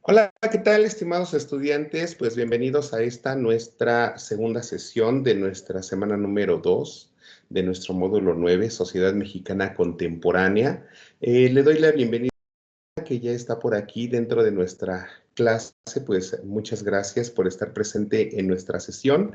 Hola, ¿qué tal, estimados estudiantes? Pues bienvenidos a esta nuestra segunda sesión de nuestra semana número 2 de nuestro módulo 9, Sociedad Mexicana Contemporánea. Le doy la bienvenida que ya está por aquí dentro de nuestra clase. Pues muchas gracias por estar presente en nuestra sesión.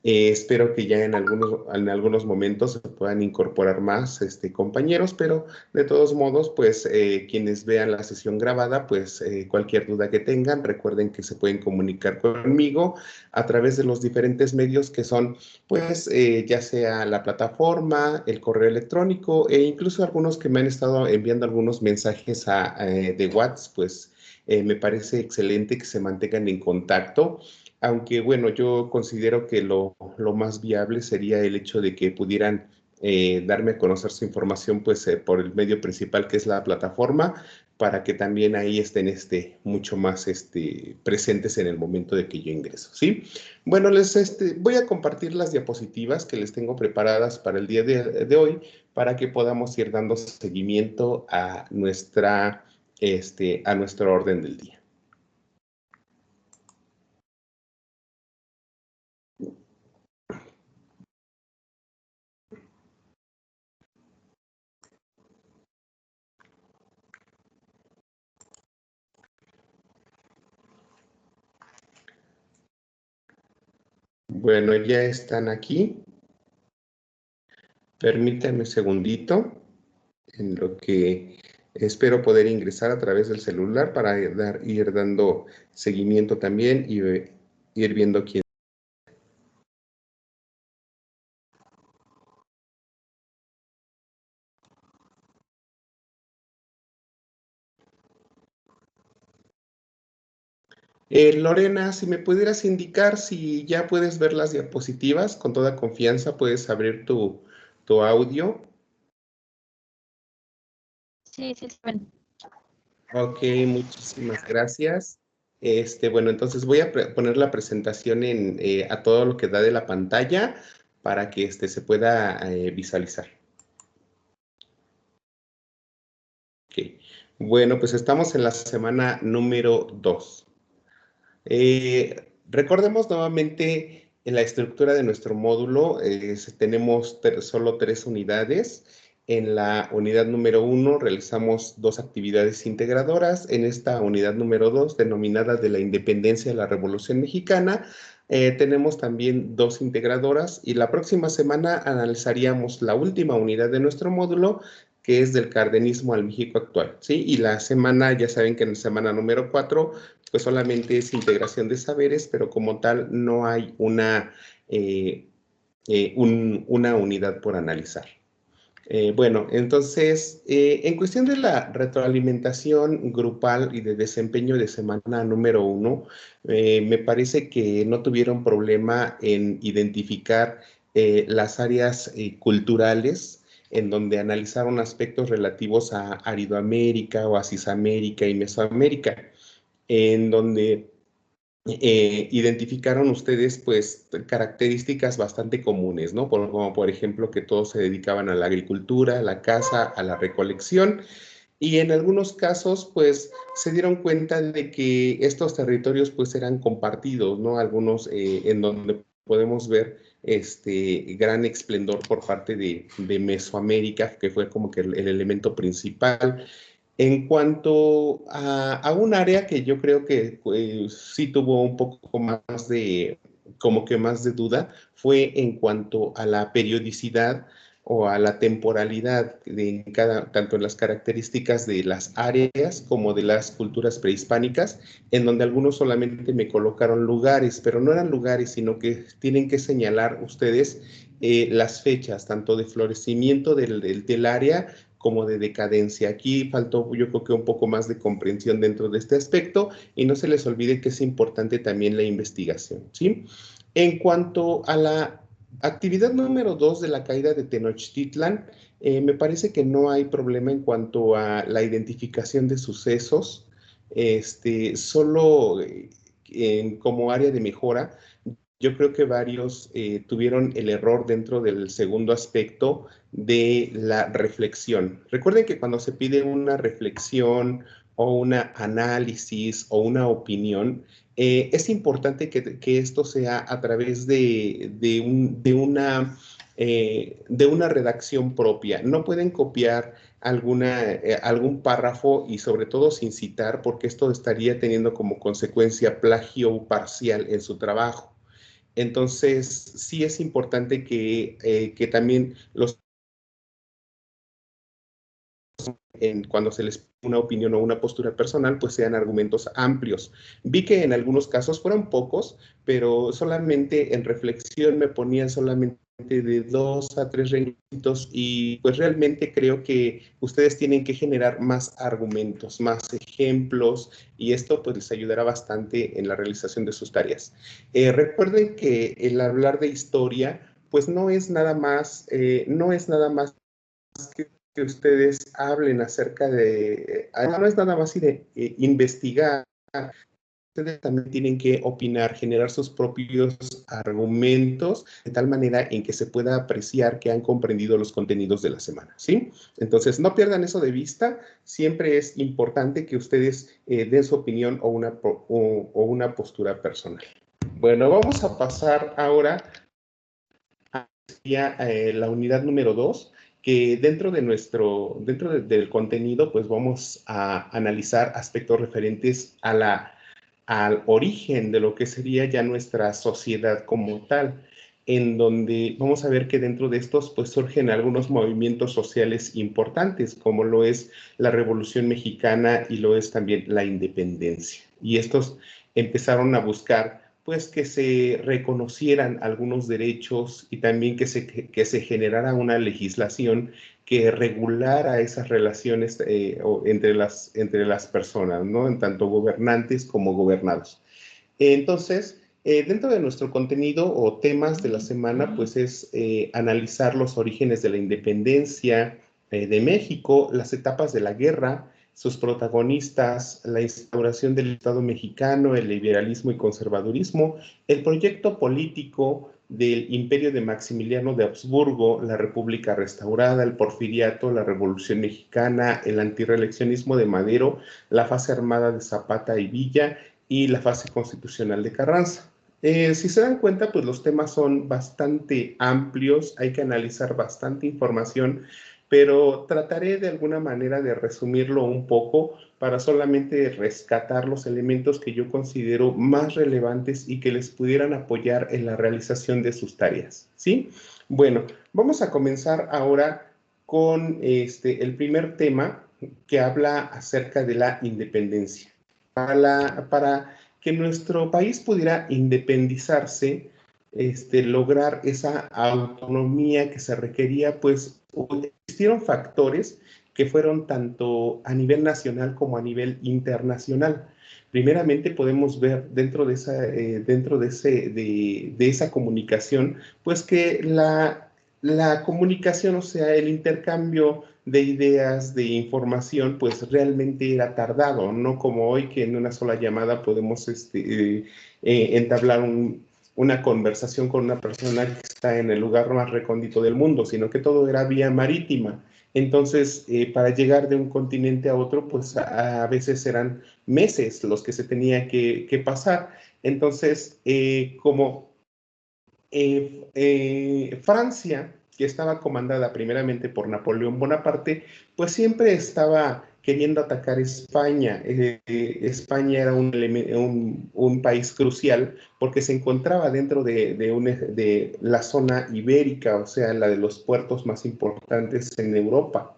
Espero que ya en algunos momentos se puedan incorporar más compañeros, pero de todos modos, pues quienes vean la sesión grabada, pues cualquier duda que tengan, recuerden que se pueden comunicar conmigo a través de los diferentes medios que son, pues ya sea la plataforma, el correo electrónico e incluso algunos que me han estado enviando algunos mensajes de WhatsApp, pues me parece excelente que se mantengan en contacto. Aunque bueno, yo considero que lo más viable sería el hecho de que pudieran darme a conocer su información pues por el medio principal que es la plataforma, para que también ahí estén mucho más presentes en el momento de que yo ingreso, ¿sí? Bueno, voy a compartir las diapositivas que les tengo preparadas para el día de hoy, para que podamos ir dando seguimiento a nuestro orden del día. Bueno, ya están aquí. Permítanme un segundito en lo que espero poder ingresar a través del celular para ir dando seguimiento también y ir viendo quién. Lorena, si me pudieras indicar si ya puedes ver las diapositivas, con toda confianza puedes abrir tu audio. Sí, sí, sí. Bueno. Ok, muchísimas gracias. Bueno, entonces voy a poner la presentación a todo lo que da de la pantalla para que se pueda visualizar. Ok. Bueno, pues estamos en la semana número 2. Recordemos nuevamente en la estructura de nuestro módulo. Tenemos solo 3 unidades. En la unidad número 1 realizamos 2 actividades integradoras. En esta unidad número 2, denominada de la independencia de la Revolución Mexicana, tenemos también 2 integradoras, y la próxima semana analizaríamos la última unidad de nuestro módulo, que es del cardenismo al México actual, ¿sí? Y la semana, ya saben que en la semana número 4 pues solamente es integración de saberes, pero como tal no hay una unidad por analizar. Bueno, entonces, en cuestión de la retroalimentación grupal y de desempeño de semana número 1, me parece que no tuvieron problema en identificar las áreas culturales, en donde analizaron aspectos relativos a Aridoamérica o a Cisamérica y Mesoamérica, en donde identificaron ustedes pues características bastante comunes, ¿no? Como por ejemplo que todos se dedicaban a la agricultura, a la caza, a la recolección, y en algunos casos pues se dieron cuenta de que estos territorios pues eran compartidos, ¿no? Algunos en donde podemos ver gran esplendor por parte de Mesoamérica, que fue como que el elemento principal. En cuanto a un área que yo creo que pues, sí tuvo un poco más como que más de duda, fue en cuanto a la periodicidad o a la temporalidad tanto en las características de las áreas como de las culturas prehispánicas, en donde algunos solamente me colocaron lugares, pero no eran lugares, sino que tienen que señalar ustedes las fechas, tanto de florecimiento del área como de decadencia. Aquí faltó, yo creo que un poco más de comprensión dentro de este aspecto, y no se les olvide que es importante también la investigación, ¿sí? En cuanto a la actividad número 2 de la caída de Tenochtitlan, me parece que no hay problema en cuanto a la identificación de sucesos. Solo como área de mejora, yo creo que varios tuvieron el error dentro del segundo aspecto de la reflexión. Recuerden que cuando se pide una reflexión o una análisis o una opinión, es importante que esto sea a través de una redacción propia. No pueden copiar algún párrafo y sobre todo sin citar, porque esto estaría teniendo como consecuencia plagio parcial en su trabajo. Entonces, sí es importante que también cuando se les pide una opinión o una postura personal, pues sean argumentos amplios. Vi que en algunos casos fueron pocos, pero solamente en reflexión me ponían solamente de 2 a 3 requisitos y pues realmente creo que ustedes tienen que generar más argumentos, más ejemplos y esto pues les ayudará bastante en la realización de sus tareas. Recuerden que el hablar de historia pues no es nada más que ustedes hablen acerca no es nada más de investigar, ustedes también tienen que opinar, generar sus propios argumentos, de tal manera en que se pueda apreciar que han comprendido los contenidos de la semana, ¿sí? Entonces, no pierdan eso de vista, siempre es importante que ustedes den su opinión o una postura personal. Bueno, vamos a pasar ahora a la unidad número 2, que del contenido, pues vamos a analizar aspectos referentes al origen de lo que sería ya nuestra sociedad como tal, en donde vamos a ver que dentro de estos pues surgen algunos movimientos sociales importantes, como lo es la Revolución Mexicana y lo es también la independencia. Y estos empezaron a buscar pues que se reconocieran algunos derechos y también que se generara una legislación que regulara esas relaciones entre las personas, ¿no? En tanto gobernantes como gobernados. Entonces, dentro de nuestro contenido o temas de la semana, pues es analizar los orígenes de la independencia de México, las etapas de la guerra, sus protagonistas, la instauración del Estado mexicano, el liberalismo y conservadurismo, el proyecto político del imperio de Maximiliano de Habsburgo, la República restaurada, el porfiriato, la Revolución Mexicana, el antirreeleccionismo de Madero, la fase armada de Zapata y Villa y la fase constitucional de Carranza. Si se dan cuenta, pues los temas son bastante amplios, hay que analizar bastante información, pero trataré de alguna manera de resumirlo un poco para solamente rescatar los elementos que yo considero más relevantes y que les pudieran apoyar en la realización de sus tareas, ¿sí? Bueno, vamos a comenzar ahora con el primer tema que habla acerca de la independencia. Para que nuestro país pudiera independizarse, lograr esa autonomía que se requería, pues existieron factores que fueron tanto a nivel nacional como a nivel internacional. Primeramente podemos ver de esa comunicación, pues que la comunicación, o sea, el intercambio de ideas, de información, pues realmente era tardado, no como hoy que en una sola llamada podemos entablar una conversación con una persona que está en el lugar más recóndito del mundo, sino que todo era vía marítima. Entonces, para llegar de un continente a otro, pues a veces eran meses los que se tenía que pasar. Entonces, como Francia, que estaba comandada primeramente por Napoleón Bonaparte, pues siempre estaba queriendo atacar España. España era un país crucial porque se encontraba dentro de la zona ibérica, o sea, la de los puertos más importantes en Europa.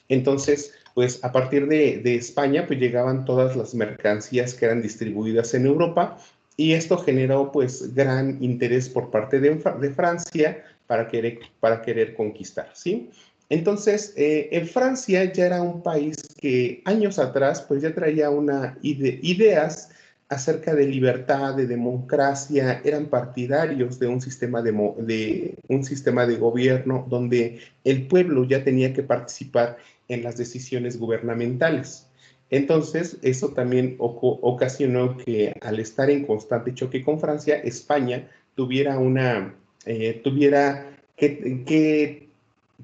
Entonces, pues a partir de España, pues llegaban todas las mercancías que eran distribuidas en Europa y esto generó pues gran interés por parte de Francia para querer conquistar, ¿sí? Entonces, en Francia ya era un país que años atrás pues ya traía ideas acerca de libertad, de democracia, eran partidarios de un sistema de gobierno donde el pueblo ya tenía que participar en las decisiones gubernamentales. Entonces, eso también ocasionó que al estar en constante choque con Francia, España tuviera que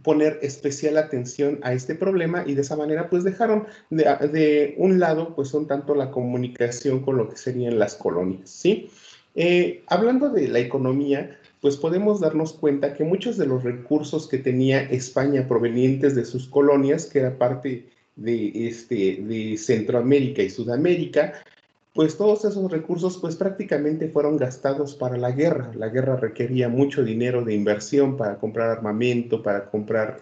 poner especial atención a este problema y de esa manera pues dejaron de un lado pues un tanto la comunicación con lo que serían las colonias, ¿sí? Hablando de la economía, pues podemos darnos cuenta que muchos de los recursos que tenía España provenientes de sus colonias, que era parte de Centroamérica y Sudamérica, pues todos esos recursos pues prácticamente fueron gastados para la guerra. La guerra requería mucho dinero de inversión para comprar armamento, para comprar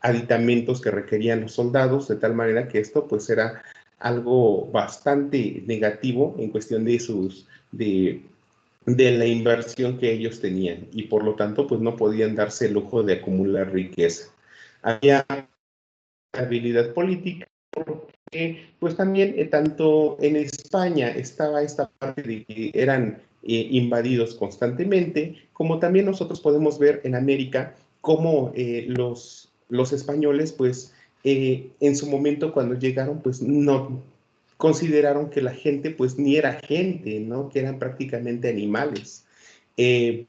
aditamentos que requerían los soldados, de tal manera que esto pues era algo bastante negativo en cuestión de la inversión que ellos tenían y por lo tanto pues no podían darse el lujo de acumular riqueza. Había habilidad política, pues también tanto en España estaba esta parte de que eran invadidos constantemente, como también nosotros podemos ver en América cómo los españoles, pues en su momento cuando llegaron, pues no consideraron que la gente, pues ni era gente, ¿no? Que eran prácticamente animales. Eh,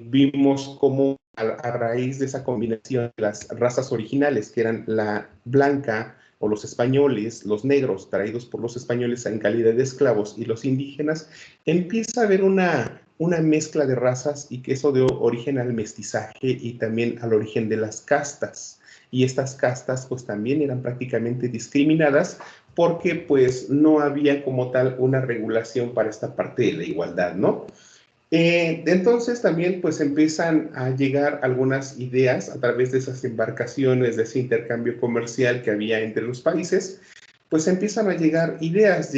Vimos cómo a raíz de esa combinación de las razas originales, que eran la blanca o los españoles, los negros traídos por los españoles en calidad de esclavos y los indígenas, empieza a haber una mezcla de razas y que eso dio origen al mestizaje y también al origen de las castas. Y estas castas pues también eran prácticamente discriminadas porque pues no había como tal una regulación para esta parte de la igualdad, ¿no? Entonces también pues empiezan a llegar algunas ideas a través de esas embarcaciones, de ese intercambio comercial que había entre los países, pues empiezan a llegar ideas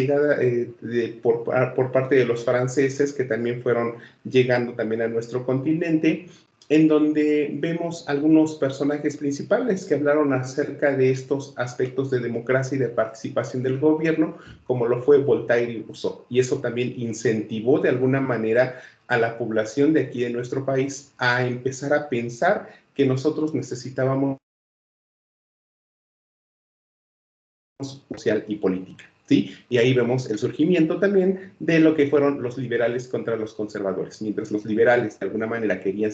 por parte de los franceses que también fueron llegando también a nuestro continente, en donde vemos algunos personajes principales que hablaron acerca de estos aspectos de democracia y de participación del gobierno, como lo fue Voltaire y Rousseau. Y eso también incentivó de alguna manera a la población de aquí de nuestro país a empezar a pensar que nosotros necesitábamos social y política, ¿sí? Y ahí vemos el surgimiento también de lo que fueron los liberales contra los conservadores. Mientras los liberales de alguna manera querían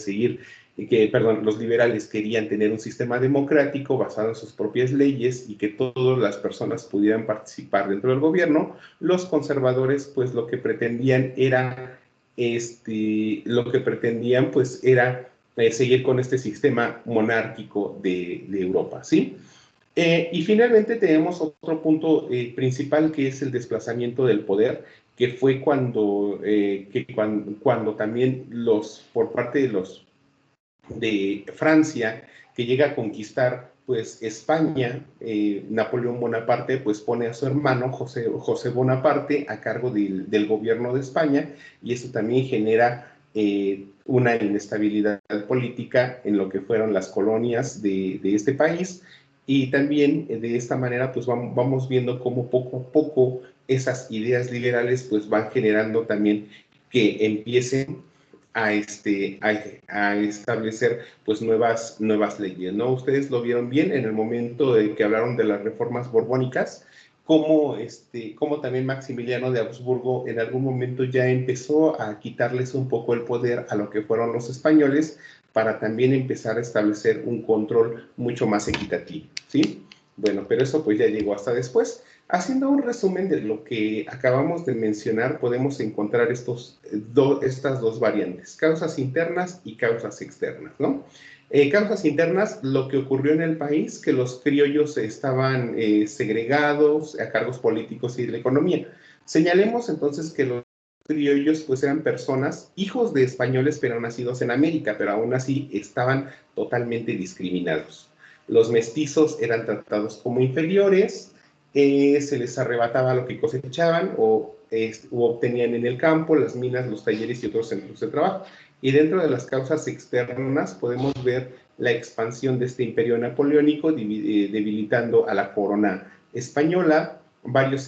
los liberales querían tener un sistema democrático basado en sus propias leyes y que todas las personas pudieran participar dentro del gobierno, los conservadores pues lo que pretendían pues era seguir con este sistema monárquico de Europa, ¿sí? Y finalmente tenemos otro punto principal que es el desplazamiento del poder, que fue cuando también por parte de Francia, que llega a conquistar pues España, Napoleón Bonaparte pues pone a su hermano José Bonaparte a cargo del gobierno de España y eso también genera una inestabilidad política en lo que fueron las colonias de este país y también de esta manera pues vamos viendo cómo poco a poco esas ideas liberales pues van generando también que empiecen a establecer pues nuevas leyes, ¿no? Ustedes lo vieron bien en el momento de que hablaron de las reformas borbónicas, como también Maximiliano de Habsburgo en algún momento ya empezó a quitarles un poco el poder a lo que fueron los españoles para también empezar a establecer un control mucho más equitativo, ¿sí? Bueno, pero eso pues ya llegó hasta después. Haciendo un resumen de lo que acabamos de mencionar, podemos encontrar estas dos variantes, causas internas y causas externas, ¿no? Causas internas, lo que ocurrió en el país, que los criollos estaban segregados a cargos políticos y de la economía. Señalemos entonces que los criollos pues eran personas, hijos de españoles pero nacidos en América, pero aún así estaban totalmente discriminados. Los mestizos eran tratados como inferiores, se les arrebataba lo que cosechaban o obtenían en el campo, las minas, los talleres y otros centros de trabajo. Y dentro de las causas externas podemos ver la expansión de este imperio napoleónico, debilitando a la corona española. Varios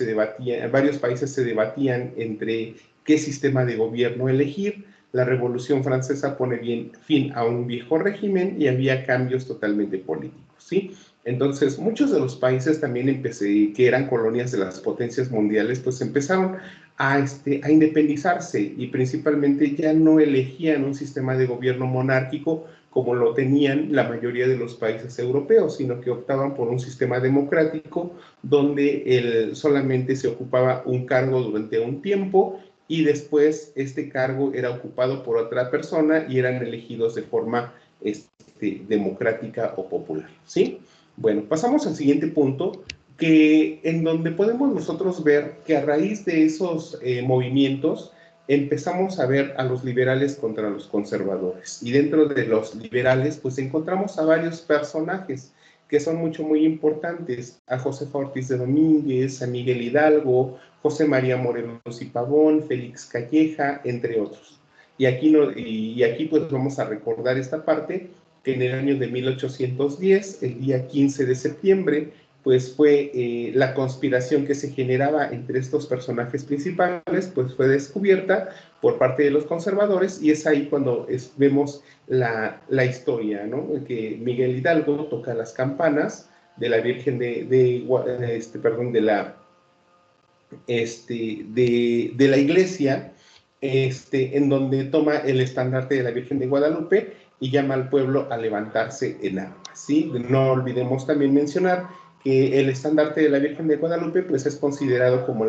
países se debatían entre qué sistema de gobierno elegir. La Revolución Francesa pone fin a un viejo régimen y había cambios totalmente políticos, ¿sí? Entonces, muchos de los países también que eran colonias de las potencias mundiales, pues empezaron a independizarse y principalmente ya no elegían un sistema de gobierno monárquico como lo tenían la mayoría de los países europeos, sino que optaban por un sistema democrático donde solamente se ocupaba un cargo durante un tiempo y después este cargo era ocupado por otra persona y eran elegidos de forma democrática o popular, ¿sí? Bueno, pasamos al siguiente punto, en donde podemos nosotros ver que a raíz de esos movimientos empezamos a ver a los liberales contra los conservadores. Y dentro de los liberales, pues encontramos a varios personajes que son muy importantes, a Josefa Ortiz de Domínguez, a Miguel Hidalgo, José María Morelos y Pavón, Félix Calleja, entre otros. Y aquí pues vamos a recordar esta parte, que en el año de 1810, el día 15 de septiembre, pues fue la conspiración que se generaba entre estos personajes principales, pues fue descubierta por parte de los conservadores y es ahí cuando vemos la historia, ¿no? Que Miguel Hidalgo toca las campanas de la Virgen de la iglesia, en donde toma el estandarte de la Virgen de Guadalupe y llama al pueblo a levantarse en armas, ¿sí? No olvidemos también mencionar que el estandarte de la Virgen de Guadalupe pues es considerado como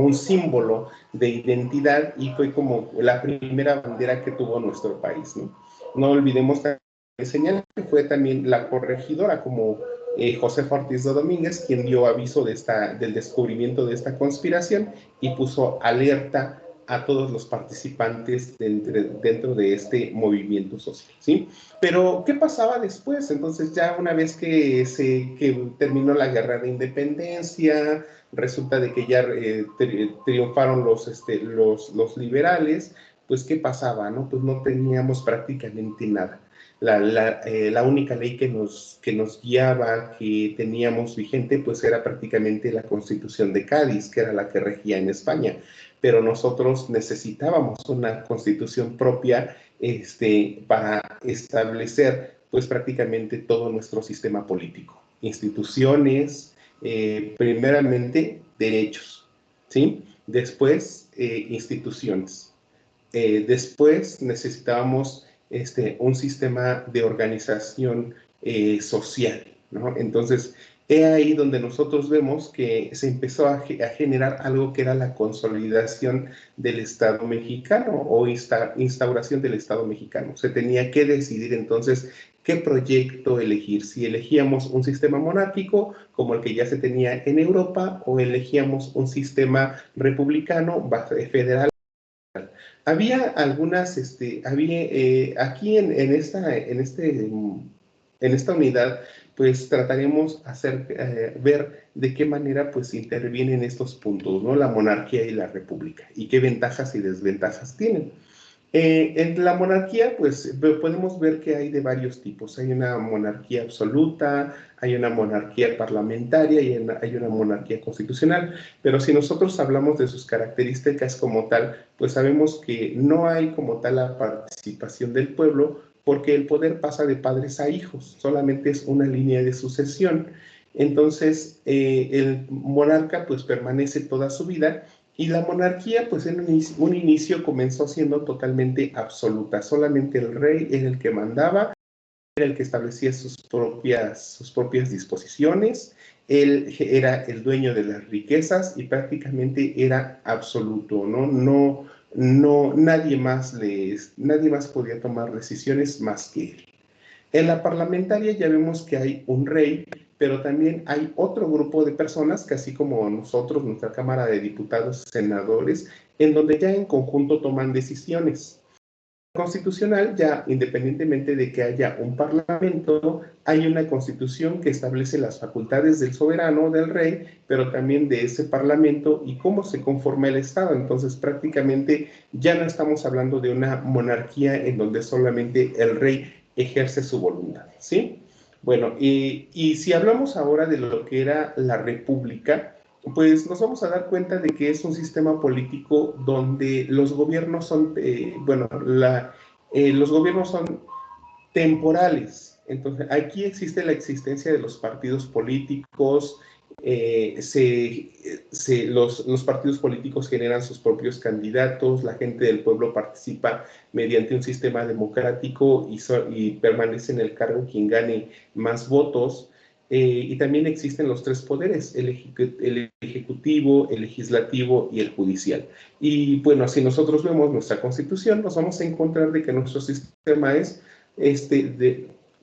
un símbolo de identidad y fue como la primera bandera que tuvo nuestro país, ¿no? No olvidemos también señalar que fue también la corregidora como Josefa Ortiz de Domínguez, quien dio aviso del descubrimiento de esta conspiración y puso alerta a todos los participantes dentro de este movimiento social, ¿sí? Pero, ¿qué pasaba después? Entonces, ya una vez que terminó la guerra de independencia, resulta de que ya triunfaron los liberales, pues, ¿qué pasaba, no? Pues no teníamos prácticamente nada. La única ley que nos guiaba, que teníamos vigente, pues era prácticamente la Constitución de Cádiz, que era la que regía en España. Pero nosotros necesitábamos una constitución propia para establecer pues prácticamente todo nuestro sistema político, instituciones, primeramente derechos, ¿sí? Después instituciones. Después necesitábamos un sistema de organización social, ¿no? Entonces, es ahí donde nosotros vemos que se empezó a generar algo que era la consolidación del Estado mexicano o instauración del Estado mexicano. Se tenía que decidir entonces qué proyecto elegir, si elegíamos un sistema monárquico como el que ya se tenía en Europa o elegíamos un sistema republicano federal. Había algunas, aquí en esta unidad, pues trataremos ver de qué manera pues intervienen estos puntos, ¿no? La monarquía y la república, y qué ventajas y desventajas tienen. En la monarquía, pues podemos ver que hay de varios tipos. Hay una monarquía absoluta, hay una monarquía parlamentaria y hay una monarquía constitucional. Pero si nosotros hablamos de sus características como tal, pues sabemos que no hay como tal la participación del pueblo porque el poder pasa de padres a hijos, solamente es una línea de sucesión. Entonces, el monarca pues permanece toda su vida y la monarquía, pues en un inicio comenzó siendo totalmente absoluta. Solamente el rey era el que mandaba, era el que establecía sus propias disposiciones. Él era el dueño de las riquezas y prácticamente era absoluto, ¿no? Nadie más podía tomar decisiones más que él. En la parlamentaria ya vemos que hay un rey, pero también hay otro grupo de personas que así como nosotros, nuestra Cámara de Diputados, senadores, en donde ya en conjunto toman decisiones. Constitucional, ya independientemente de que haya un parlamento, hay una constitución que establece las facultades del soberano, del rey, pero también de ese parlamento y cómo se conforma el Estado. Entonces, prácticamente ya no estamos hablando de una monarquía en donde solamente el rey ejerce su voluntad, ¿sí? Bueno, y si hablamos ahora de lo que era la república, pues nos vamos a dar cuenta de que es un sistema político donde los gobiernos son, los gobiernos son temporales, Entonces, aquí existe la existencia de los partidos políticos, los partidos políticos generan sus propios candidatos, la gente del pueblo participa mediante un sistema democrático y permanece en el cargo quien gane más votos. Y también existen los tres poderes, el ejecutivo, el legislativo y el judicial. Y bueno, si nosotros vemos nuestra constitución, nos vamos a encontrar de que nuestro sistema es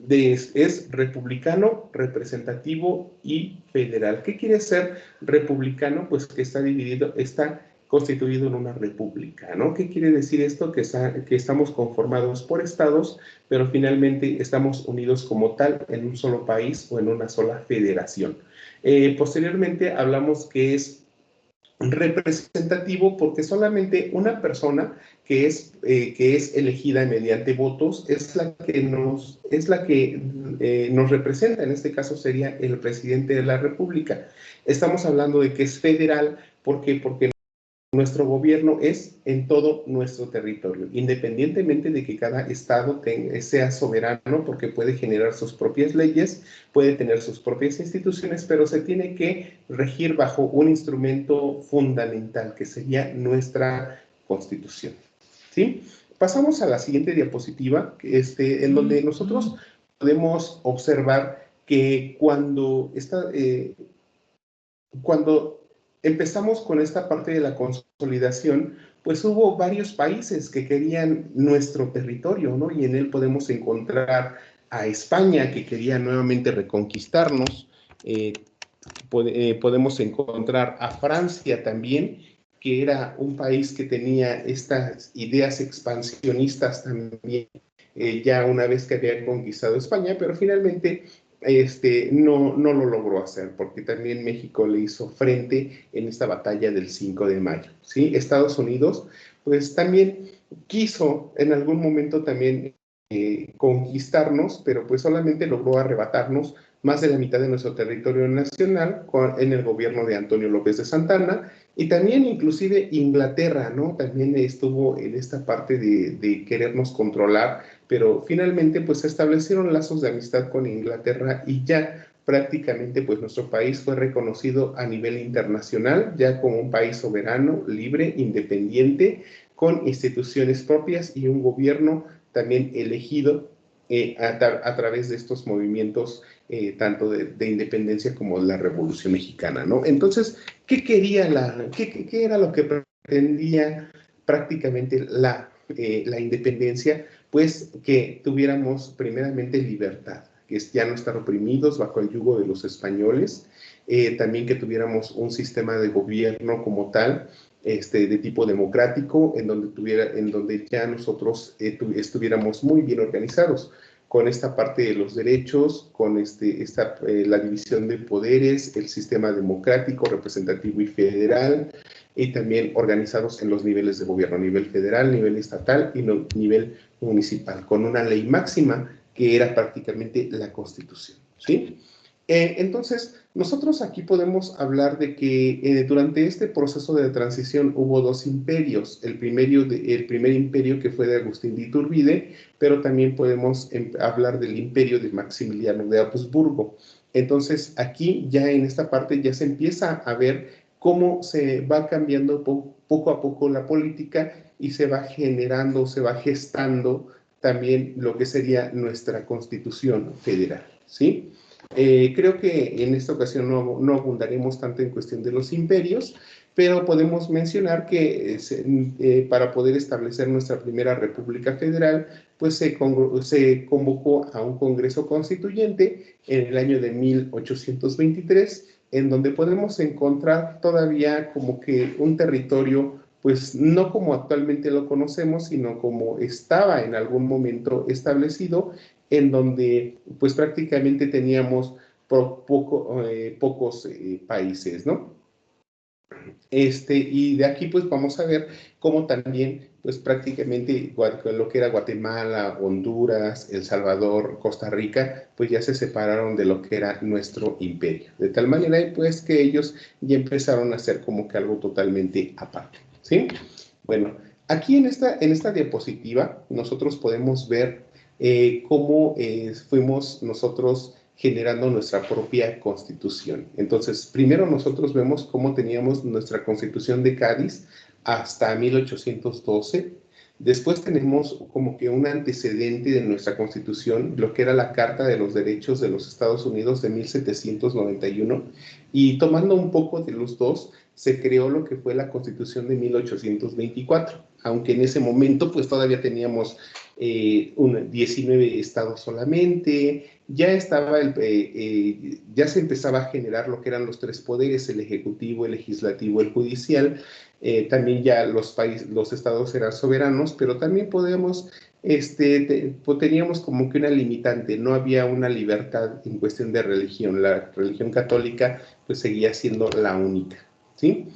es republicano, representativo y federal. ¿Qué quiere ser republicano? Pues que está constituido en una república, ¿no? ¿Qué quiere decir esto? Que estamos conformados por estados, pero finalmente estamos unidos como tal en un solo país o en una sola federación. Posteriormente hablamos que es representativo porque solamente una persona que es elegida mediante votos es la que nos representa. En este caso sería el presidente de la República. Estamos hablando de que es federal. ¿Por qué? Porque nuestro gobierno es en todo nuestro territorio, independientemente de que cada estado sea soberano, porque puede generar sus propias leyes, puede tener sus propias instituciones, pero se tiene que regir bajo un instrumento fundamental, que sería nuestra Constitución. ¿Sí? Pasamos a la siguiente diapositiva, en donde nosotros podemos observar que cuando empezamos con esta parte de la consolidación, pues hubo varios países que querían nuestro territorio, ¿no? Y en él podemos encontrar a España, que quería nuevamente reconquistarnos. Podemos encontrar a Francia también, que era un país que tenía estas ideas expansionistas también, ya una vez que había conquistado España, pero finalmente no lo logró hacer, porque también México le hizo frente en esta batalla del 5 de mayo, ¿sí? Estados Unidos, pues también quiso en algún momento también conquistarnos, pero pues solamente logró arrebatarnos más de la mitad de nuestro territorio nacional en el gobierno de Antonio López de Santana, y también inclusive Inglaterra, ¿no? También estuvo en esta parte de querernos controlar, pero finalmente pues se establecieron lazos de amistad con Inglaterra y ya prácticamente pues nuestro país fue reconocido a nivel internacional ya como un país soberano, libre, independiente, con instituciones propias y un gobierno también elegido a través de estos movimientos tanto de independencia como de la Revolución Mexicana, ¿no? Entonces, ¿qué era lo que pretendía prácticamente la independencia? Pues que tuviéramos primeramente libertad, que es ya no estar oprimidos bajo el yugo de los españoles, también que tuviéramos un sistema de gobierno como tal, de tipo democrático, en donde ya nosotros estuviéramos muy bien organizados con esta parte de los derechos, con la división de poderes, el sistema democrático, representativo y federal, y también organizados en los niveles de gobierno, nivel federal, nivel estatal y nivel municipal, con una ley máxima que era prácticamente la Constitución, ¿sí? Entonces, nosotros aquí podemos hablar de que durante este proceso de transición hubo dos imperios. El primer imperio que fue de Agustín de Iturbide, pero también podemos hablar del imperio de Maximiliano de Habsburgo. Entonces, aquí ya en esta parte ya se empieza a ver cómo se va cambiando poco a poco la política y se va generando, se va gestando también lo que sería nuestra Constitución federal, ¿sí? Creo que en esta ocasión no abundaremos tanto en cuestión de los imperios, pero podemos mencionar que para poder establecer nuestra primera República Federal, pues se convocó a un Congreso Constituyente en el año de 1823, en donde podemos encontrar todavía como que un territorio, pues no como actualmente lo conocemos, sino como estaba en algún momento establecido, en donde pues prácticamente teníamos pocos países, ¿no? Y de aquí pues vamos a ver cómo también pues prácticamente lo que era Guatemala, Honduras, El Salvador, Costa Rica, pues ya se separaron de lo que era nuestro imperio. De tal manera pues que ellos ya empezaron a hacer como que algo totalmente aparte, ¿sí? Bueno, aquí en esta diapositiva nosotros podemos ver cómo fuimos nosotros generando nuestra propia constitución. Entonces, primero nosotros vemos cómo teníamos nuestra constitución de Cádiz hasta 1812. Después tenemos como que un antecedente de nuestra constitución, lo que era la Carta de los Derechos de los Estados Unidos de 1791, y tomando un poco de los dos, se creó lo que fue la Constitución de 1824, aunque en ese momento pues todavía teníamos 19 estados solamente, ya estaba ya se empezaba a generar lo que eran los tres poderes, el ejecutivo, el legislativo, el judicial. También ya los estados eran soberanos, pero también teníamos como que una limitante, no había una libertad en cuestión de religión, la religión católica pues seguía siendo la única, ¿sí?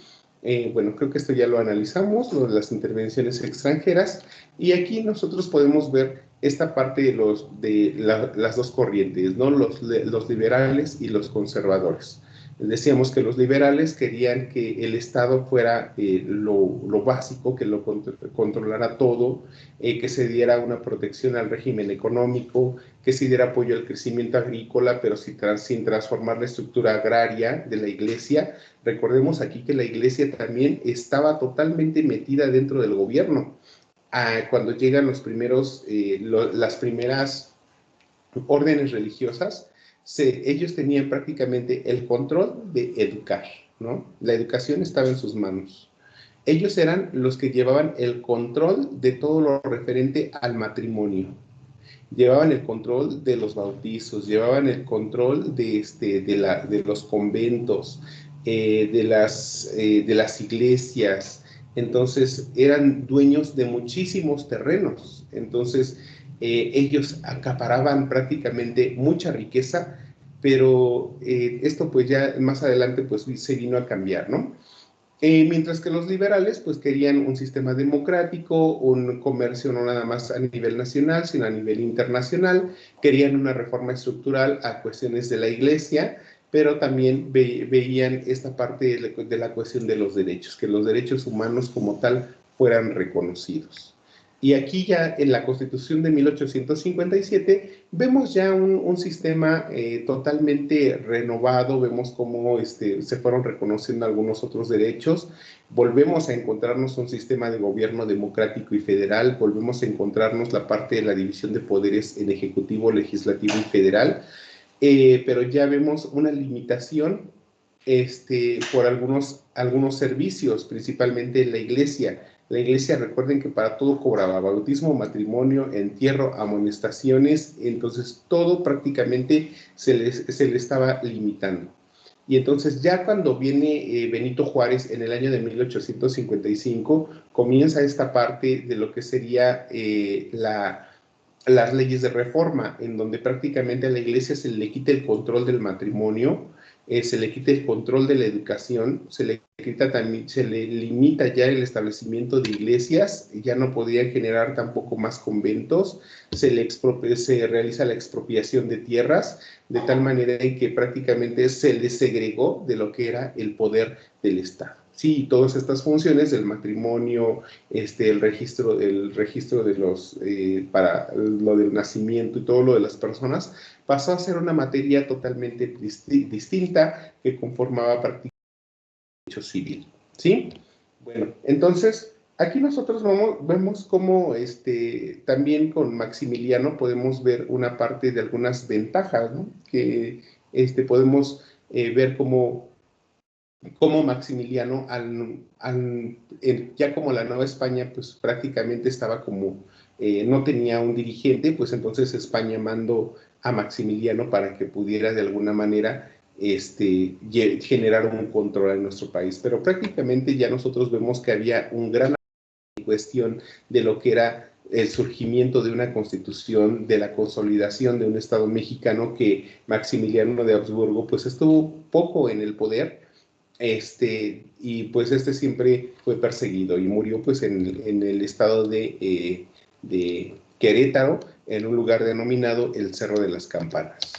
Bueno, creo que esto ya lo analizamos, lo de las intervenciones extranjeras, y aquí nosotros podemos ver esta parte de las dos corrientes, ¿no? Los liberales y los conservadores. Decíamos que los liberales querían que el Estado fuera lo básico, que lo controlara todo, que se diera una protección al régimen económico, que se diera apoyo al crecimiento agrícola, pero sin transformar la estructura agraria de la iglesia. Recordemos aquí que la iglesia también estaba totalmente metida dentro del gobierno. Cuando llegan las primeras órdenes religiosas, ellos tenían prácticamente el control de educar, ¿no? La educación estaba en sus manos. Ellos eran los que llevaban el control de todo lo referente al matrimonio. Llevaban el control de los bautizos, llevaban el control de los conventos, de las iglesias. Entonces, eran dueños de muchísimos terrenos. Entonces, ellos acaparaban prácticamente mucha riqueza, pero esto pues ya más adelante pues se vino a cambiar, ¿no? Mientras que los liberales pues querían un sistema democrático, un comercio no nada más a nivel nacional, sino a nivel internacional, querían una reforma estructural a cuestiones de la iglesia, pero también veían esta parte de la cuestión de los derechos, que los derechos humanos como tal fueran reconocidos. Y aquí ya en la Constitución de 1857 vemos ya un sistema totalmente renovado, vemos cómo se fueron reconociendo algunos otros derechos, volvemos a encontrarnos un sistema de gobierno democrático y federal, volvemos a encontrarnos la parte de la división de poderes en ejecutivo, legislativo y federal, pero ya vemos una limitación por algunos servicios, principalmente en la iglesia. La iglesia, recuerden que para todo cobraba bautismo, matrimonio, entierro, amonestaciones, entonces todo prácticamente se le estaba limitando. Y entonces ya cuando viene Benito Juárez en el año de 1855, comienza esta parte de lo que sería las leyes de reforma, en donde prácticamente a la iglesia se le quita el control del matrimonio, se le quita el control de la educación, se le limita ya el establecimiento de iglesias, ya no podían generar tampoco más conventos, se realiza la expropiación de tierras, de tal manera en que prácticamente se les segregó de lo que era el poder del Estado. Sí, todas estas funciones del matrimonio, el registro de los, para lo del nacimiento y todo lo de las personas, pasó a ser una materia totalmente distinta que conformaba prácticamente el derecho civil, ¿sí? Bueno, entonces, aquí nosotros vemos cómo también con Maximiliano podemos ver una parte de algunas ventajas, ¿no? Que podemos ver cómo Maximiliano, ya como la Nueva España, pues prácticamente estaba como, no tenía un dirigente, pues entonces España mandó a Maximiliano para que pudiera de alguna manera generar un control en nuestro país. Pero prácticamente ya nosotros vemos que había un gran cuestión de lo que era el surgimiento de una constitución, de la consolidación de un Estado mexicano, que Maximiliano de Habsburgo pues estuvo poco en el poder, y pues siempre fue perseguido y murió pues en el estado de Querétaro, en un lugar denominado el Cerro de las Campanas.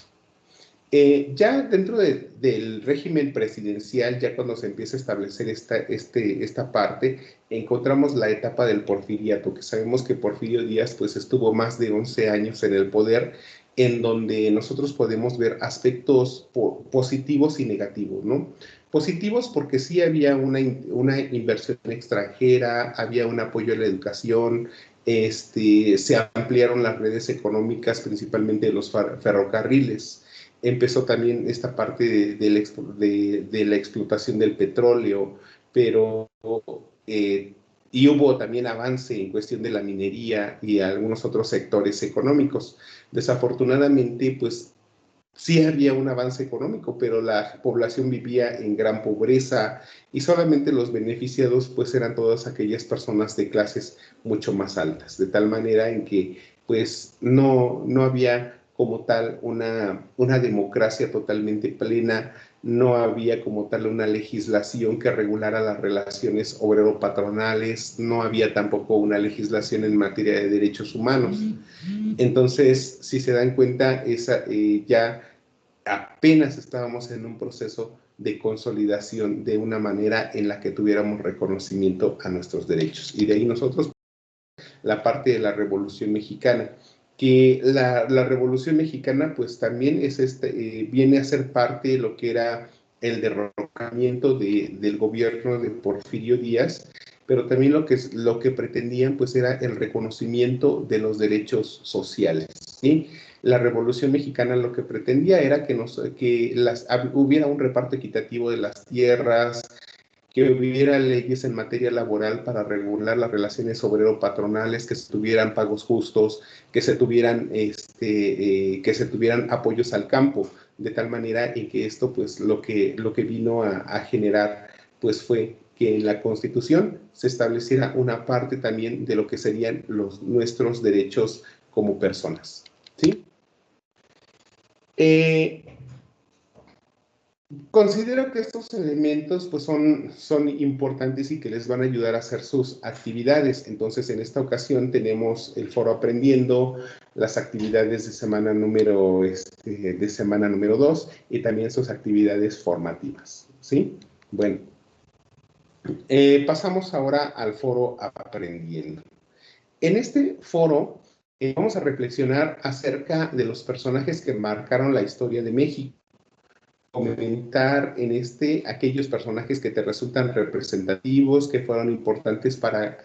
Ya dentro del régimen presidencial, ya cuando se empieza a establecer esta parte, encontramos la etapa del porfiriato, que sabemos que Porfirio Díaz pues estuvo más de 11 años en el poder, en donde nosotros podemos ver aspectos positivos y negativos, ¿no? Positivos porque sí había una inversión extranjera, había un apoyo a la educación, se ampliaron las redes económicas, principalmente de los ferrocarriles. Empezó también esta parte de la explotación del petróleo, pero y hubo también avance en cuestión de la minería y algunos otros sectores económicos. Desafortunadamente, pues sí había un avance económico, pero la población vivía en gran pobreza y solamente los beneficiados pues eran todas aquellas personas de clases mucho más altas, de tal manera en que pues no había como tal una democracia totalmente plena, no había como tal una legislación que regulara las relaciones obrero-patronales, no había tampoco una legislación en materia de derechos humanos. Entonces, si se dan cuenta, ya apenas estábamos en un proceso de consolidación de una manera en la que tuviéramos reconocimiento a nuestros derechos. Y de ahí nosotros, la parte de la Revolución Mexicana, que la Revolución Mexicana pues también viene a ser parte de lo que era el derrocamiento del gobierno de Porfirio Díaz, pero también lo que pretendían pues era el reconocimiento de los derechos sociales, ¿sí? La Revolución Mexicana lo que pretendía era que hubiera un reparto equitativo de las tierras, que hubiera leyes en materia laboral para regular las relaciones obrero-patronales, que se tuvieran pagos justos, que se tuvieran apoyos al campo, de tal manera en que esto, pues, lo que vino a generar, pues, fue que en la Constitución se estableciera una parte también de lo que serían nuestros derechos como personas, ¿sí? Considero que estos elementos pues son importantes y que les van a ayudar a hacer sus actividades. Entonces, en esta ocasión tenemos el foro Aprendiendo, las actividades de semana número 2 y también sus actividades formativas, ¿sí? Bueno, pasamos ahora al foro Aprendiendo. En este foro vamos a reflexionar acerca de los personajes que marcaron la historia de México, comentar aquellos personajes que te resultan representativos, que fueron importantes para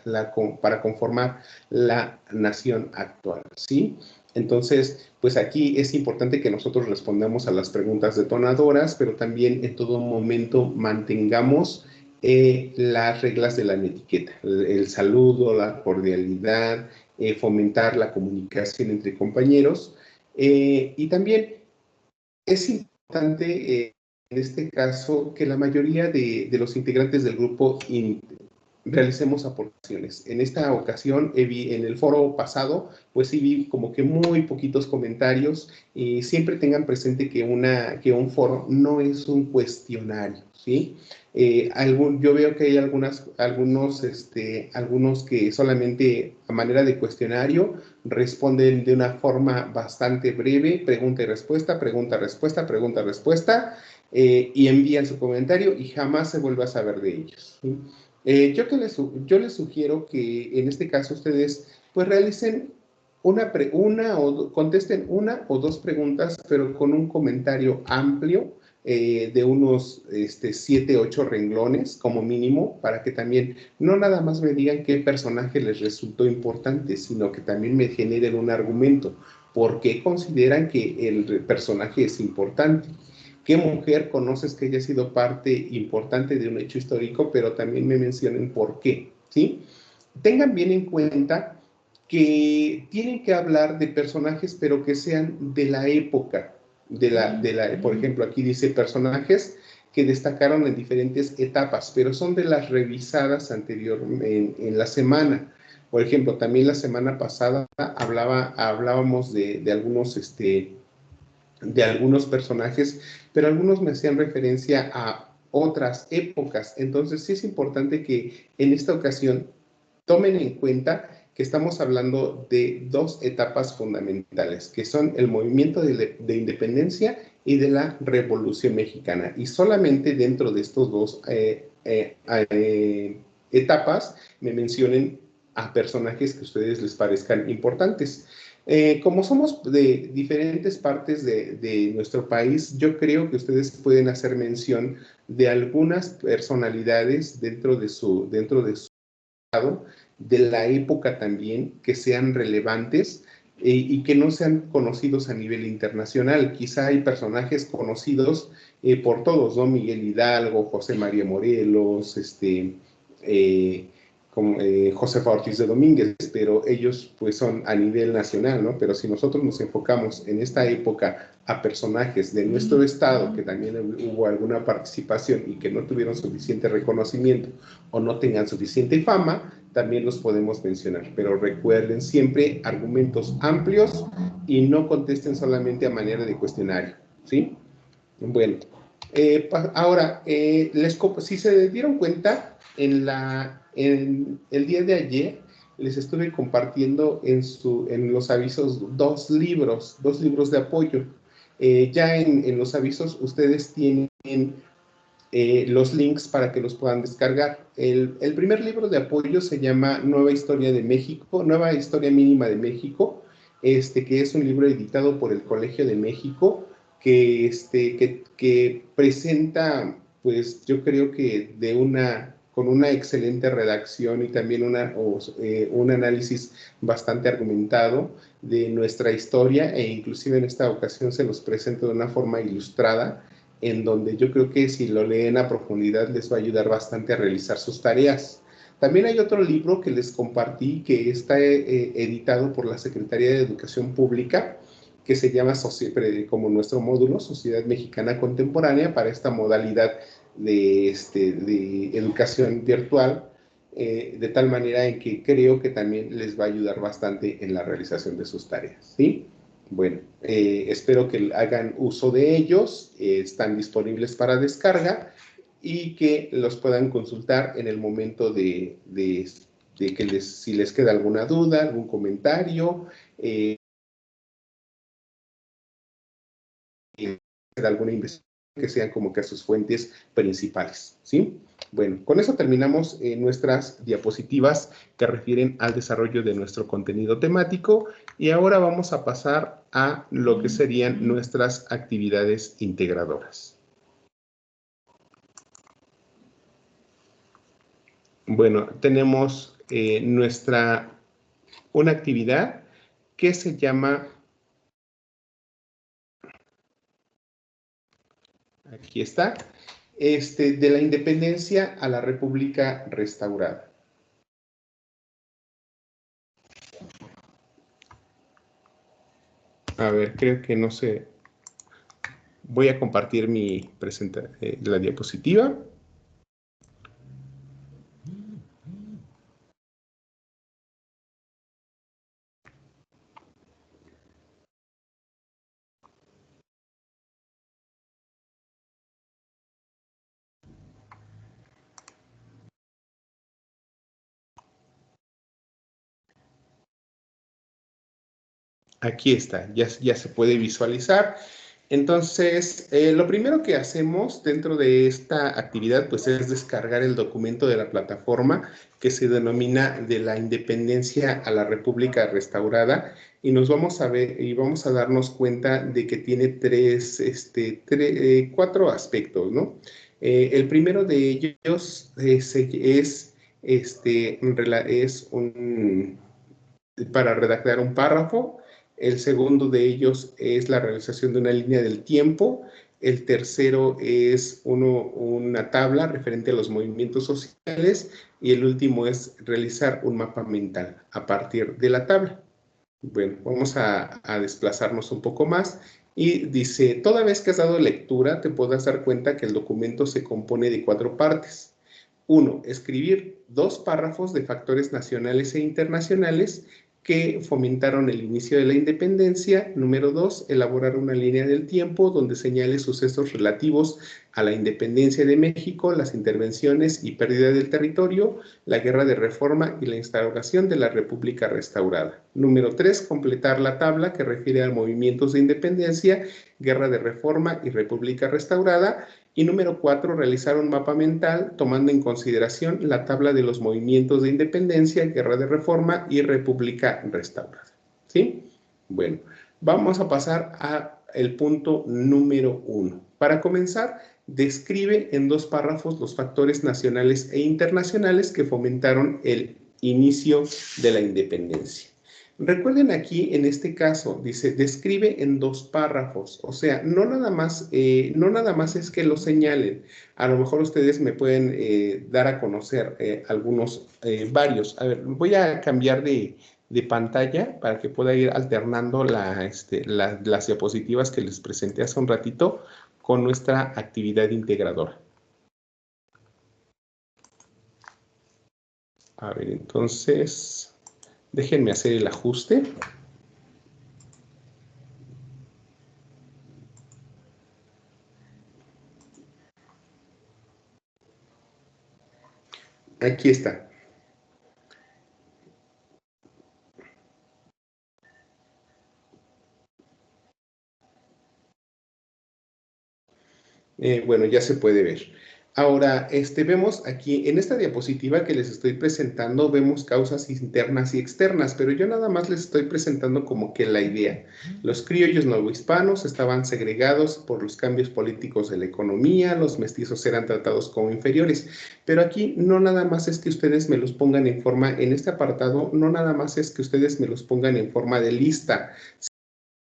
conformar la nación actual, ¿sí? Entonces, pues aquí es importante que nosotros respondamos a las preguntas detonadoras, pero también en todo momento mantengamos las reglas de la etiqueta, el saludo, la cordialidad, fomentar la comunicación entre compañeros, y también es importante en este caso que la mayoría de los integrantes del grupo realicemos aportaciones. En esta ocasión, en el foro pasado, pues sí vi como que muy poquitos comentarios, y siempre tengan presente que un foro no es un cuestionario, ¿sí? Yo veo que hay algunos que solamente a manera de cuestionario responden de una forma bastante breve, pregunta y respuesta, pregunta, respuesta, pregunta, respuesta, y envían su comentario y jamás se vuelve a saber de ellos, ¿sí? Yo les sugiero que en este caso ustedes pues realicen contesten una o dos preguntas, pero con un comentario amplio, de unos 7, 8 renglones como mínimo, para que también no nada más me digan qué personaje les resultó importante, sino que también me generen un argumento. ¿Por qué consideran que el personaje es importante? ¿Qué mujer conoces que haya sido parte importante de un hecho histórico? Pero también me mencionen por qué, ¿sí? Tengan bien en cuenta que tienen que hablar de personajes, pero que sean de la época, por ejemplo, aquí dice personajes que destacaron en diferentes etapas, pero son de las revisadas anteriormente en la semana. Por ejemplo, también la semana pasada hablábamos de algunos personajes, pero algunos me hacían referencia a otras épocas. Entonces, sí es importante que en esta ocasión tomen en cuenta que estamos hablando de dos etapas fundamentales, que son el movimiento de independencia y de la Revolución Mexicana. Y solamente dentro de estos dos etapas me mencionen a personajes que a ustedes les parezcan importantes. Como somos de diferentes partes de nuestro país, yo creo que ustedes pueden hacer mención de algunas personalidades dentro de su estado, de la época también, que sean relevantes y que no sean conocidos a nivel internacional. Quizá hay personajes conocidos por todos, ¿no? Miguel Hidalgo, José María Morelos, Josefa Ortiz de Domínguez, pero ellos pues son a nivel nacional, ¿no? Pero si nosotros nos enfocamos en esta época a personajes de nuestro estado, que también hubo alguna participación y que no tuvieron suficiente reconocimiento o no tengan suficiente fama, también los podemos mencionar. Pero recuerden siempre argumentos amplios y no contesten solamente a manera de cuestionario, ¿sí? Bueno, ahora, si se dieron cuenta, en el día de ayer les estuve compartiendo en los avisos dos libros de apoyo. Ya en los avisos ustedes tienen los links para que los puedan descargar. El primer libro de apoyo se llama Nueva Historia de México, Nueva Historia Mínima de México, que es un libro editado por el Colegio de México, que presenta, pues yo creo que con una excelente redacción y también un análisis bastante argumentado de nuestra historia, e inclusive en esta ocasión se los presento de una forma ilustrada, en donde yo creo que si lo leen a profundidad les va a ayudar bastante a realizar sus tareas. También hay otro libro que les compartí que está editado por la Secretaría de Educación Pública, que se llama, como nuestro módulo, Sociedad Mexicana Contemporánea, para esta modalidad de educación virtual, de tal manera en que creo que también les va a ayudar bastante en la realización de sus tareas, ¿sí? Bueno, espero que hagan uso de ellos, están disponibles para descarga y que los puedan consultar en el momento de que si les queda alguna duda, algún comentario, hacer alguna investigación, que sean como que sus fuentes principales, ¿sí? Bueno, con eso terminamos nuestras diapositivas que refieren al desarrollo de nuestro contenido temático y ahora vamos a pasar a lo que serían nuestras actividades integradoras. Bueno, tenemos una actividad que se llama, aquí está, de la independencia a la República restaurada. A ver, creo que no sé. Voy a compartir la diapositiva. Aquí está, ya se puede visualizar. Entonces, lo primero que hacemos dentro de esta actividad, pues, es descargar el documento de la plataforma que se denomina De la Independencia a la República Restaurada, y nos vamos a ver y vamos a darnos cuenta de que tiene cuatro aspectos, ¿no? El primero de ellos para redactar un párrafo. El segundo de ellos es la realización de una línea del tiempo. El tercero es una tabla referente a los movimientos sociales. Y el último es realizar un mapa mental a partir de la tabla. Bueno, vamos a desplazarnos un poco más. Y dice, toda vez que has dado lectura, te podrás dar cuenta que el documento se compone de 4 partes. 1. Escribir 2 párrafos de factores nacionales e internacionales que fomentaron el inicio de la independencia. Número 2, elaborar una línea del tiempo donde señale sucesos relativos a la independencia de México, las intervenciones y pérdida del territorio, la guerra de reforma y la instauración de la República restaurada. Número 3, completar la tabla que refiere a movimientos de independencia, guerra de reforma y República restaurada. Y número 4, realizar un mapa mental tomando en consideración la tabla de los movimientos de independencia, guerra de reforma y república restaurada. ¿Sí? Bueno, vamos a pasar al punto número 1. Para comenzar, describe en 2 párrafos los factores nacionales e internacionales que fomentaron el inicio de la independencia. Recuerden aquí, en este caso, dice, describe en 2 párrafos, o sea, no nada más es que lo señalen. A lo mejor ustedes me pueden dar a conocer varios. A ver, voy a cambiar de pantalla para que pueda ir alternando las diapositivas que les presenté hace un ratito con nuestra actividad integradora. A ver, entonces, déjenme hacer el ajuste. Aquí está. Bueno, ya se puede ver. Ahora, vemos aquí, en esta diapositiva que les estoy presentando, vemos causas internas y externas, pero yo nada más les estoy presentando como que la idea. Los criollos novohispanos estaban segregados por los cambios políticos de la economía, los mestizos eran tratados como inferiores, pero aquí no nada más es que ustedes me los pongan en forma, en este apartado, no nada más es que ustedes me los pongan en forma de lista,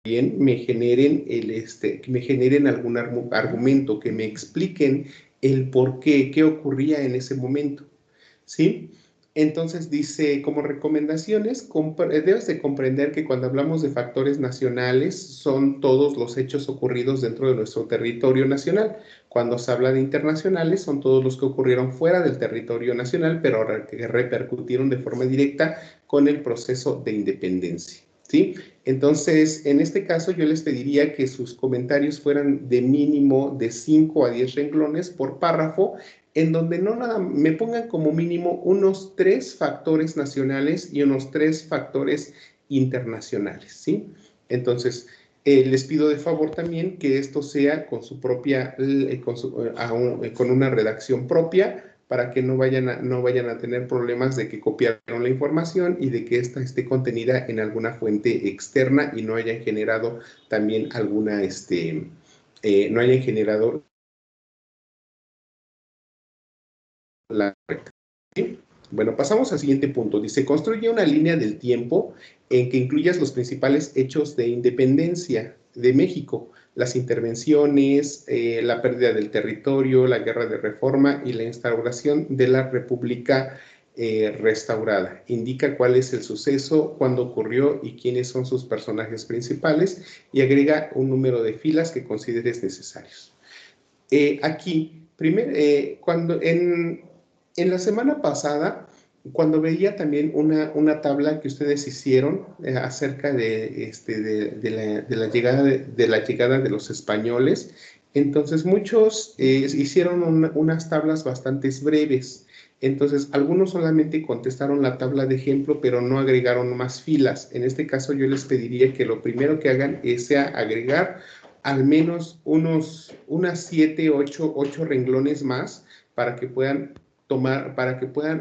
también me generen algún argumento, que me expliquen el por qué, qué ocurría en ese momento, ¿sí? Entonces dice, como recomendaciones, debes de comprender que cuando hablamos de factores nacionales, son todos los hechos ocurridos dentro de nuestro territorio nacional. Cuando se habla de internacionales, son todos los que ocurrieron fuera del territorio nacional, pero que repercutieron de forma directa con el proceso de independencia, ¿sí? Entonces, en este caso, yo les pediría que sus comentarios fueran de mínimo de 5 a 10 renglones por párrafo, en donde me pongan como mínimo unos 3 factores nacionales y unos 3 factores internacionales, ¿sí? Entonces, les pido de favor también que esto sea con su propia, con una redacción propia, para que no vayan a tener problemas de que copiaron la información y de que esta esté contenida en alguna fuente externa y no hayan generado también alguna, no hayan generado la correcta. ¿Sí? Bueno, pasamos al siguiente punto. Dice, construye una línea del tiempo en que incluyas los principales hechos de independencia de México, las intervenciones, la pérdida del territorio, la guerra de reforma y la instauración de la República restaurada. Indica cuál es el suceso, cuándo ocurrió y quiénes son sus personajes principales y agrega un número de filas que consideres necesarios. Aquí, cuando en la semana pasada, cuando veía también una tabla que ustedes hicieron acerca de la llegada de los españoles, entonces muchos hicieron unas tablas bastante breves. Entonces, algunos solamente contestaron la tabla de ejemplo, pero no agregaron más filas. En este caso, yo les pediría que lo primero que hagan sea agregar al menos unas 7, 8 renglones más para que puedan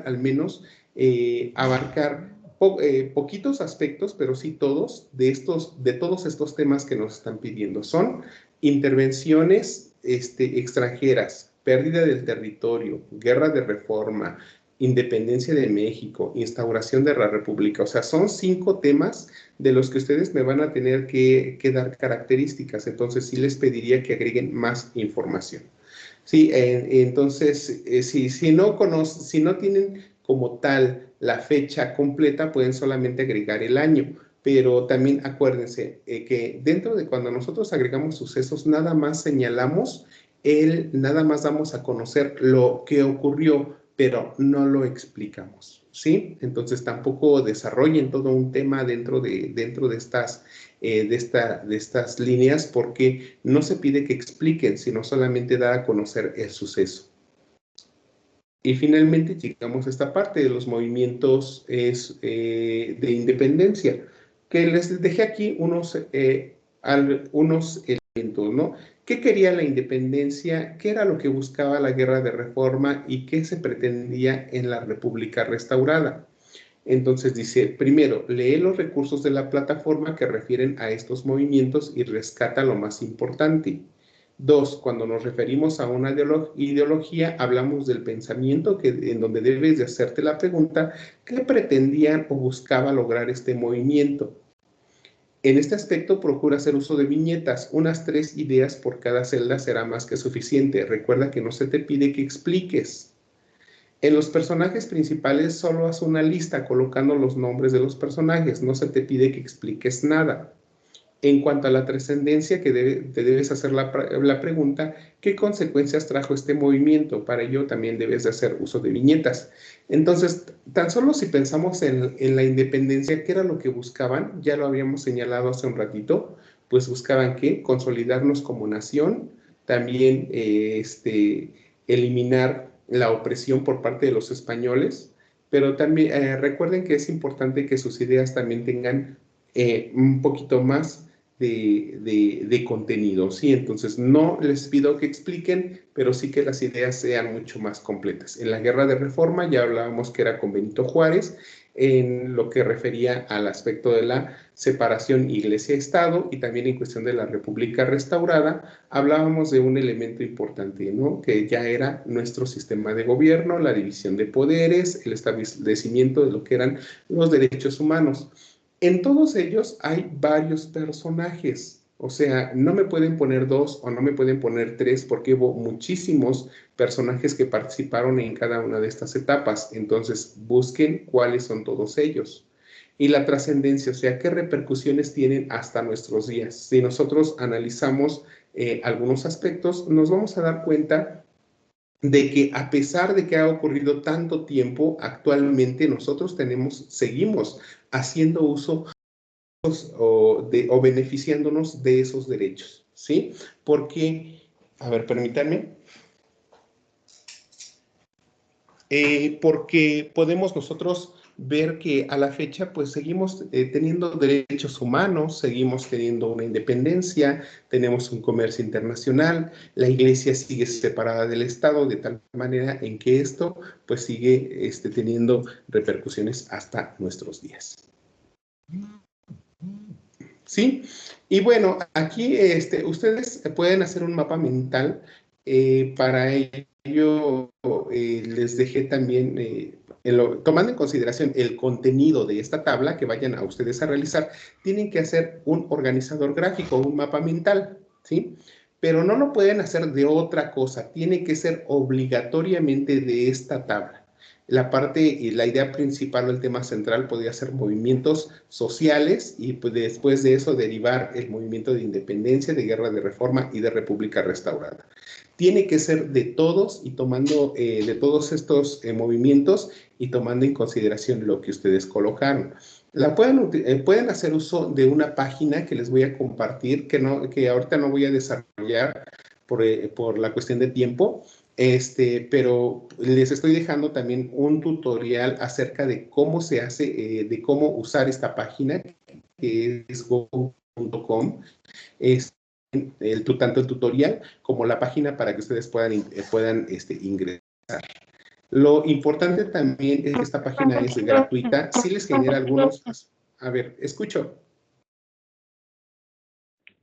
al menos abarcar poquitos aspectos, pero sí todos, de todos estos temas que nos están pidiendo. Son intervenciones extranjeras, pérdida del territorio, guerra de reforma, independencia de México, instauración de la República. O sea, son 5 temas de los que ustedes me van a tener que dar características. Entonces, sí les pediría que agreguen más información. Sí, entonces, si no tienen como tal la fecha completa, pueden solamente agregar el año. Pero también acuérdense que dentro de cuando nosotros agregamos sucesos, nada más señalamos nada más damos a conocer lo que ocurrió, pero no lo explicamos, ¿sí? Entonces tampoco desarrollen todo un tema dentro de estas líneas, porque no se pide que expliquen, sino solamente dar a conocer el suceso. Y finalmente llegamos a esta parte de los movimientos de independencia, que les dejé aquí unos elementos, ¿no? ¿Qué quería la independencia? ¿Qué era lo que buscaba la guerra de reforma? ¿Y qué se pretendía en la República restaurada? Entonces dice, primero, lee los recursos de la plataforma que refieren a estos movimientos y rescata lo más importante. Dos, cuando nos referimos a una ideología, hablamos del pensamiento en donde debes de hacerte la pregunta, ¿qué pretendían o buscaba lograr este movimiento? En este aspecto, procura hacer uso de viñetas. Unas 3 ideas por cada celda será más que suficiente. Recuerda que no se te pide que expliques. En los personajes principales, solo haz una lista colocando los nombres de los personajes. No se te pide que expliques nada. En cuanto a la trascendencia, te debes hacer la pregunta, ¿qué consecuencias trajo este movimiento? Para ello también debes de hacer uso de viñetas. Entonces, tan solo si pensamos en la independencia, ¿qué era lo que buscaban? Ya lo habíamos señalado hace un ratito, pues buscaban ¿qué? Consolidarnos como nación, también eliminar la opresión por parte de los españoles, pero también recuerden que es importante que sus ideas también tengan un poquito más de contenido, ¿sí? Entonces, no les pido que expliquen, pero sí que las ideas sean mucho más completas. En la Guerra de Reforma ya hablábamos que era con Benito Juárez, en lo que refería al aspecto de la separación iglesia-estado y también en cuestión de la República restaurada, hablábamos de un elemento importante, ¿no? Que ya era nuestro sistema de gobierno, la división de poderes, el establecimiento de lo que eran los derechos humanos. En todos ellos hay varios personajes, o sea, no me pueden poner 2 o no me pueden poner 3 porque hubo muchísimos personajes que participaron en cada una de estas etapas. Entonces, busquen cuáles son todos ellos. Y la trascendencia, o sea, qué repercusiones tienen hasta nuestros días. Si nosotros analizamos algunos aspectos, nos vamos a dar cuenta de que a pesar de que ha ocurrido tanto tiempo, actualmente nosotros seguimos haciendo uso o beneficiándonos de esos derechos, ¿sí? Porque, a ver, permítanme, porque podemos nosotros ver que a la fecha pues seguimos teniendo derechos humanos, seguimos teniendo una independencia, tenemos un comercio internacional, la iglesia sigue separada del Estado de tal manera en que esto pues sigue teniendo repercusiones hasta nuestros días. ¿Sí? Y bueno, aquí ustedes pueden hacer un mapa mental. Para ello, les dejé también, tomando en consideración el contenido de esta tabla que vayan a ustedes a realizar, tienen que hacer un organizador gráfico, un mapa mental, ¿sí? Pero no lo pueden hacer de otra cosa, tiene que ser obligatoriamente de esta tabla. La parte y la idea principal o el tema central podría ser movimientos sociales y pues después de eso derivar el movimiento de independencia, de guerra de reforma y de república restaurada. Tiene que ser de todos y tomando de todos estos movimientos y tomando en consideración lo que ustedes colocaron. Pueden hacer uso de una página que les voy a compartir, que ahorita no voy a desarrollar por la cuestión de tiempo, pero les estoy dejando también un tutorial acerca de cómo se hace, de cómo usar esta página, que es go.com. Tanto el tutorial como la página para que ustedes puedan ingresar. Lo importante también es que esta página es gratuita. Sí les genera algunos... A ver, escucho.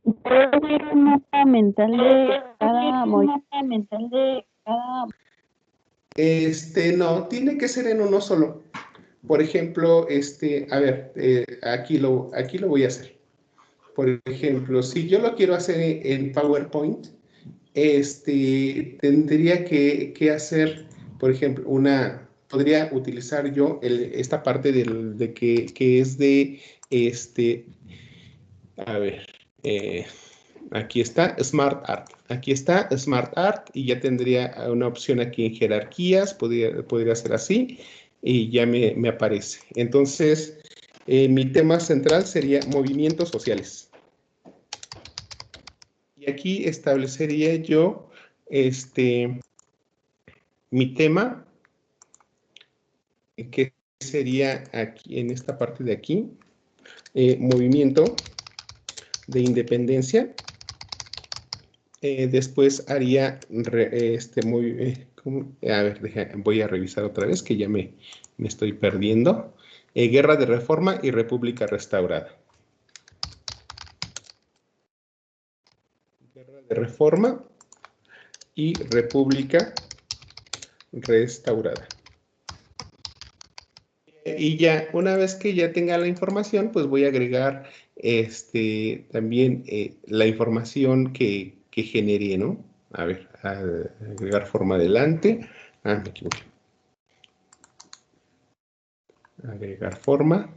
¿Puedo hacer un mapa mental de cada movimiento? No, tiene que ser en uno solo. Por ejemplo, a ver, aquí lo voy a hacer. Por ejemplo, si yo lo quiero hacer en PowerPoint, tendría que hacer, por ejemplo, podría utilizar yo esta parte que es de, a ver, Aquí está Smart Art. Aquí está Smart Art y ya tendría una opción aquí en jerarquías. Podría ser así y ya me aparece. Entonces, mi tema central sería movimientos sociales. Y aquí establecería yo mi tema, que sería aquí en esta parte de aquí, movimiento de independencia. Después haría a ver, voy a revisar otra vez que ya me estoy perdiendo. Guerra de Reforma y República Restaurada. Guerra de Reforma y República Restaurada. Y ya, una vez que ya tenga la información, pues voy a agregar también la información que generé, ¿no? A ver, agregar forma adelante. Ah, me equivoqué. Agregar forma.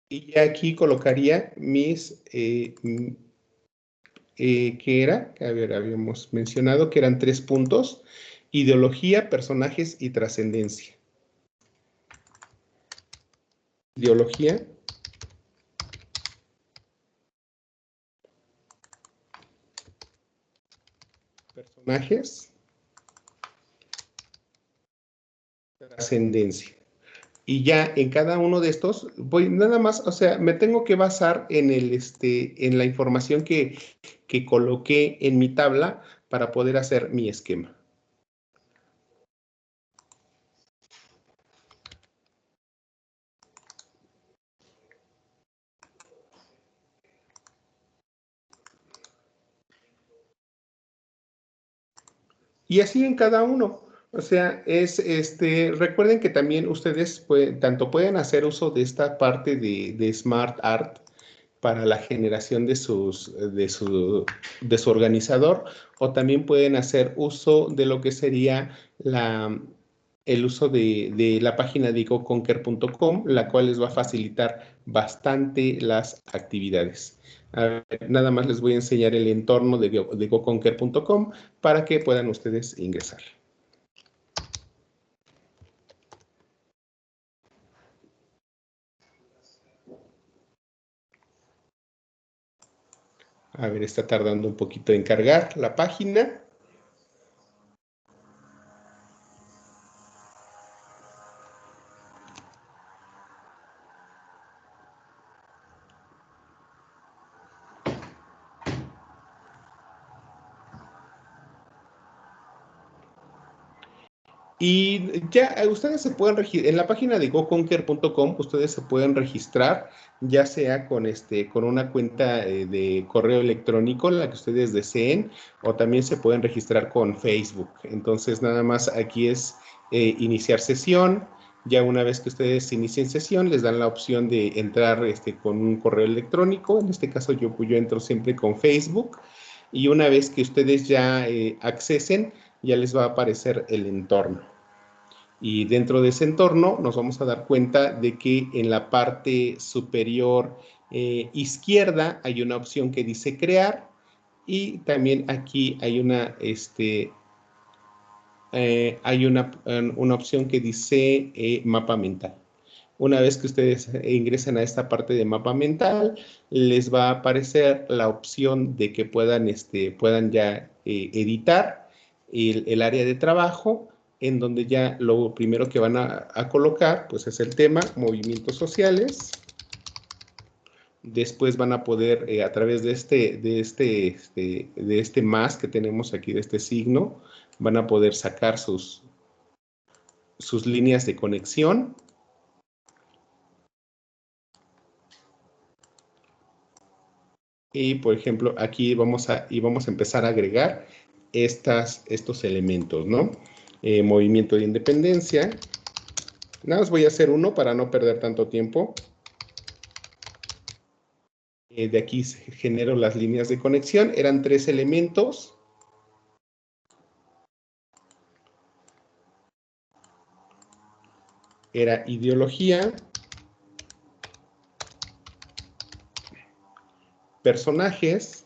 Y ya aquí colocaría mis, ¿qué era? A ver, habíamos mencionado que eran 3 puntos: ideología, personajes y trascendencia. Ideología, personajes, trascendencia. Y ya en cada uno de estos voy nada más, o sea, me tengo que basar en la información que coloqué en mi tabla para poder hacer mi esquema. Y así en cada uno. O sea, recuerden que también ustedes tanto pueden hacer uso de esta parte de Smart Art para la generación de su organizador, o también pueden hacer uso de lo que sería el uso de la página de goconquer.com, la cual les va a facilitar bastante las actividades. A ver, nada más les voy a enseñar el entorno de goconquer.com para que puedan ustedes ingresar. A ver, está tardando un poquito en cargar la página. Y ya ustedes se pueden registrar en la página de goconquer.com, ustedes se pueden registrar ya sea con una cuenta de correo electrónico, la que ustedes deseen, o también se pueden registrar con Facebook. Entonces, nada más aquí es iniciar sesión. Ya una vez que ustedes inicien sesión, les dan la opción de entrar con un correo electrónico. En este caso, yo entro siempre con Facebook. Y una vez que ustedes ya accesen, ya les va a aparecer el entorno. Y dentro de ese entorno nos vamos a dar cuenta de que en la parte superior izquierda hay una opción que dice crear, y también aquí hay una opción que dice mapa mental. Una vez que ustedes ingresen a esta parte de mapa mental, les va a aparecer la opción de que puedan ya editar el área de trabajo, en donde ya lo primero que van a colocar pues es el tema movimientos sociales. Después van a poder, a través de este más que tenemos aquí, de este signo, van a poder sacar sus líneas de conexión. Y, por ejemplo, aquí vamos a empezar a agregar estos elementos, ¿no? Movimiento de independencia. Nada más voy a hacer uno para no perder tanto tiempo. De aquí genero las líneas de conexión. Eran 3 elementos. Era ideología, personajes.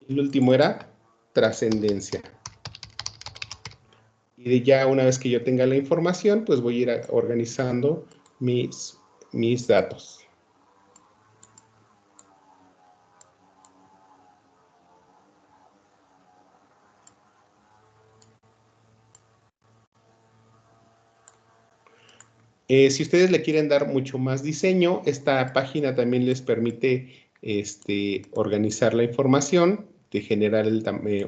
Y el último era trascendencia. Y ya una vez que yo tenga la información, pues voy a ir organizando mis datos. Si ustedes le quieren dar mucho más diseño, esta página también les permite organizar la información, de generar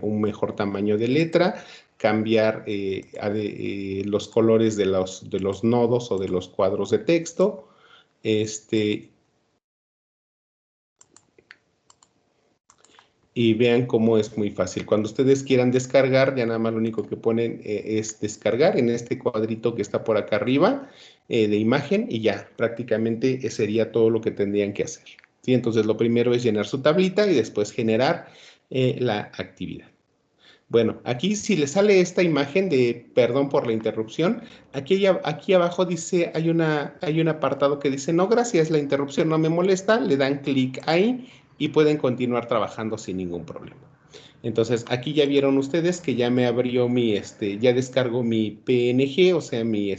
un mejor tamaño de letra, cambiar los colores de los nodos o de los cuadros de texto. Y vean cómo es muy fácil. Cuando ustedes quieran descargar, ya nada más lo único que ponen es descargar en este cuadrito que está por acá arriba de imagen y ya prácticamente sería todo lo que tendrían que hacer. ¿Sí? Entonces lo primero es llenar su tablita y después generar la actividad. Bueno, aquí si le sale esta imagen de perdón por la interrupción, aquí abajo dice, hay un apartado que dice no gracias, la interrupción no me molesta, le dan clic ahí y pueden continuar trabajando sin ningún problema. Entonces aquí ya vieron ustedes que ya me abrió ya descargó mi PNG, o sea, mi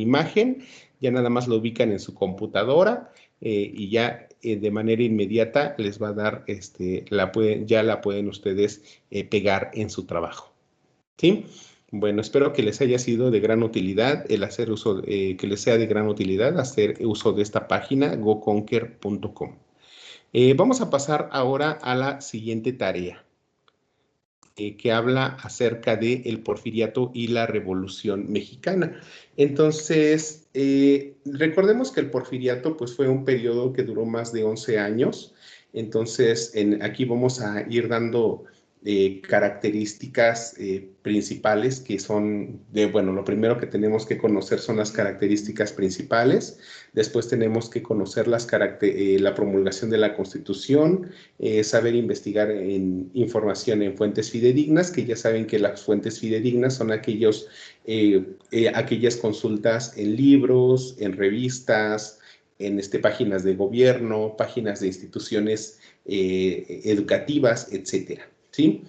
imagen, ya nada más lo ubican en su computadora y ya de manera inmediata les va a dar, ya la pueden ustedes pegar en su trabajo. ¿Sí? Bueno, espero que les haya sido de gran utilidad el hacer uso, que les sea de gran utilidad hacer uso de esta página goconquer.com. Vamos a pasar ahora a la siguiente tarea, que habla acerca del porfiriato y la Revolución Mexicana. Entonces, recordemos que el porfiriato pues, fue un periodo que duró más de 11 años. Entonces, aquí vamos a ir dando características principales que son, bueno, lo primero que tenemos que conocer son las características principales, después tenemos que conocer la promulgación de la Constitución, saber investigar información en fuentes fidedignas, que ya saben que las fuentes fidedignas son aquellas consultas en libros, en revistas, en páginas de gobierno, páginas de instituciones educativas, etcétera. ¿Sí?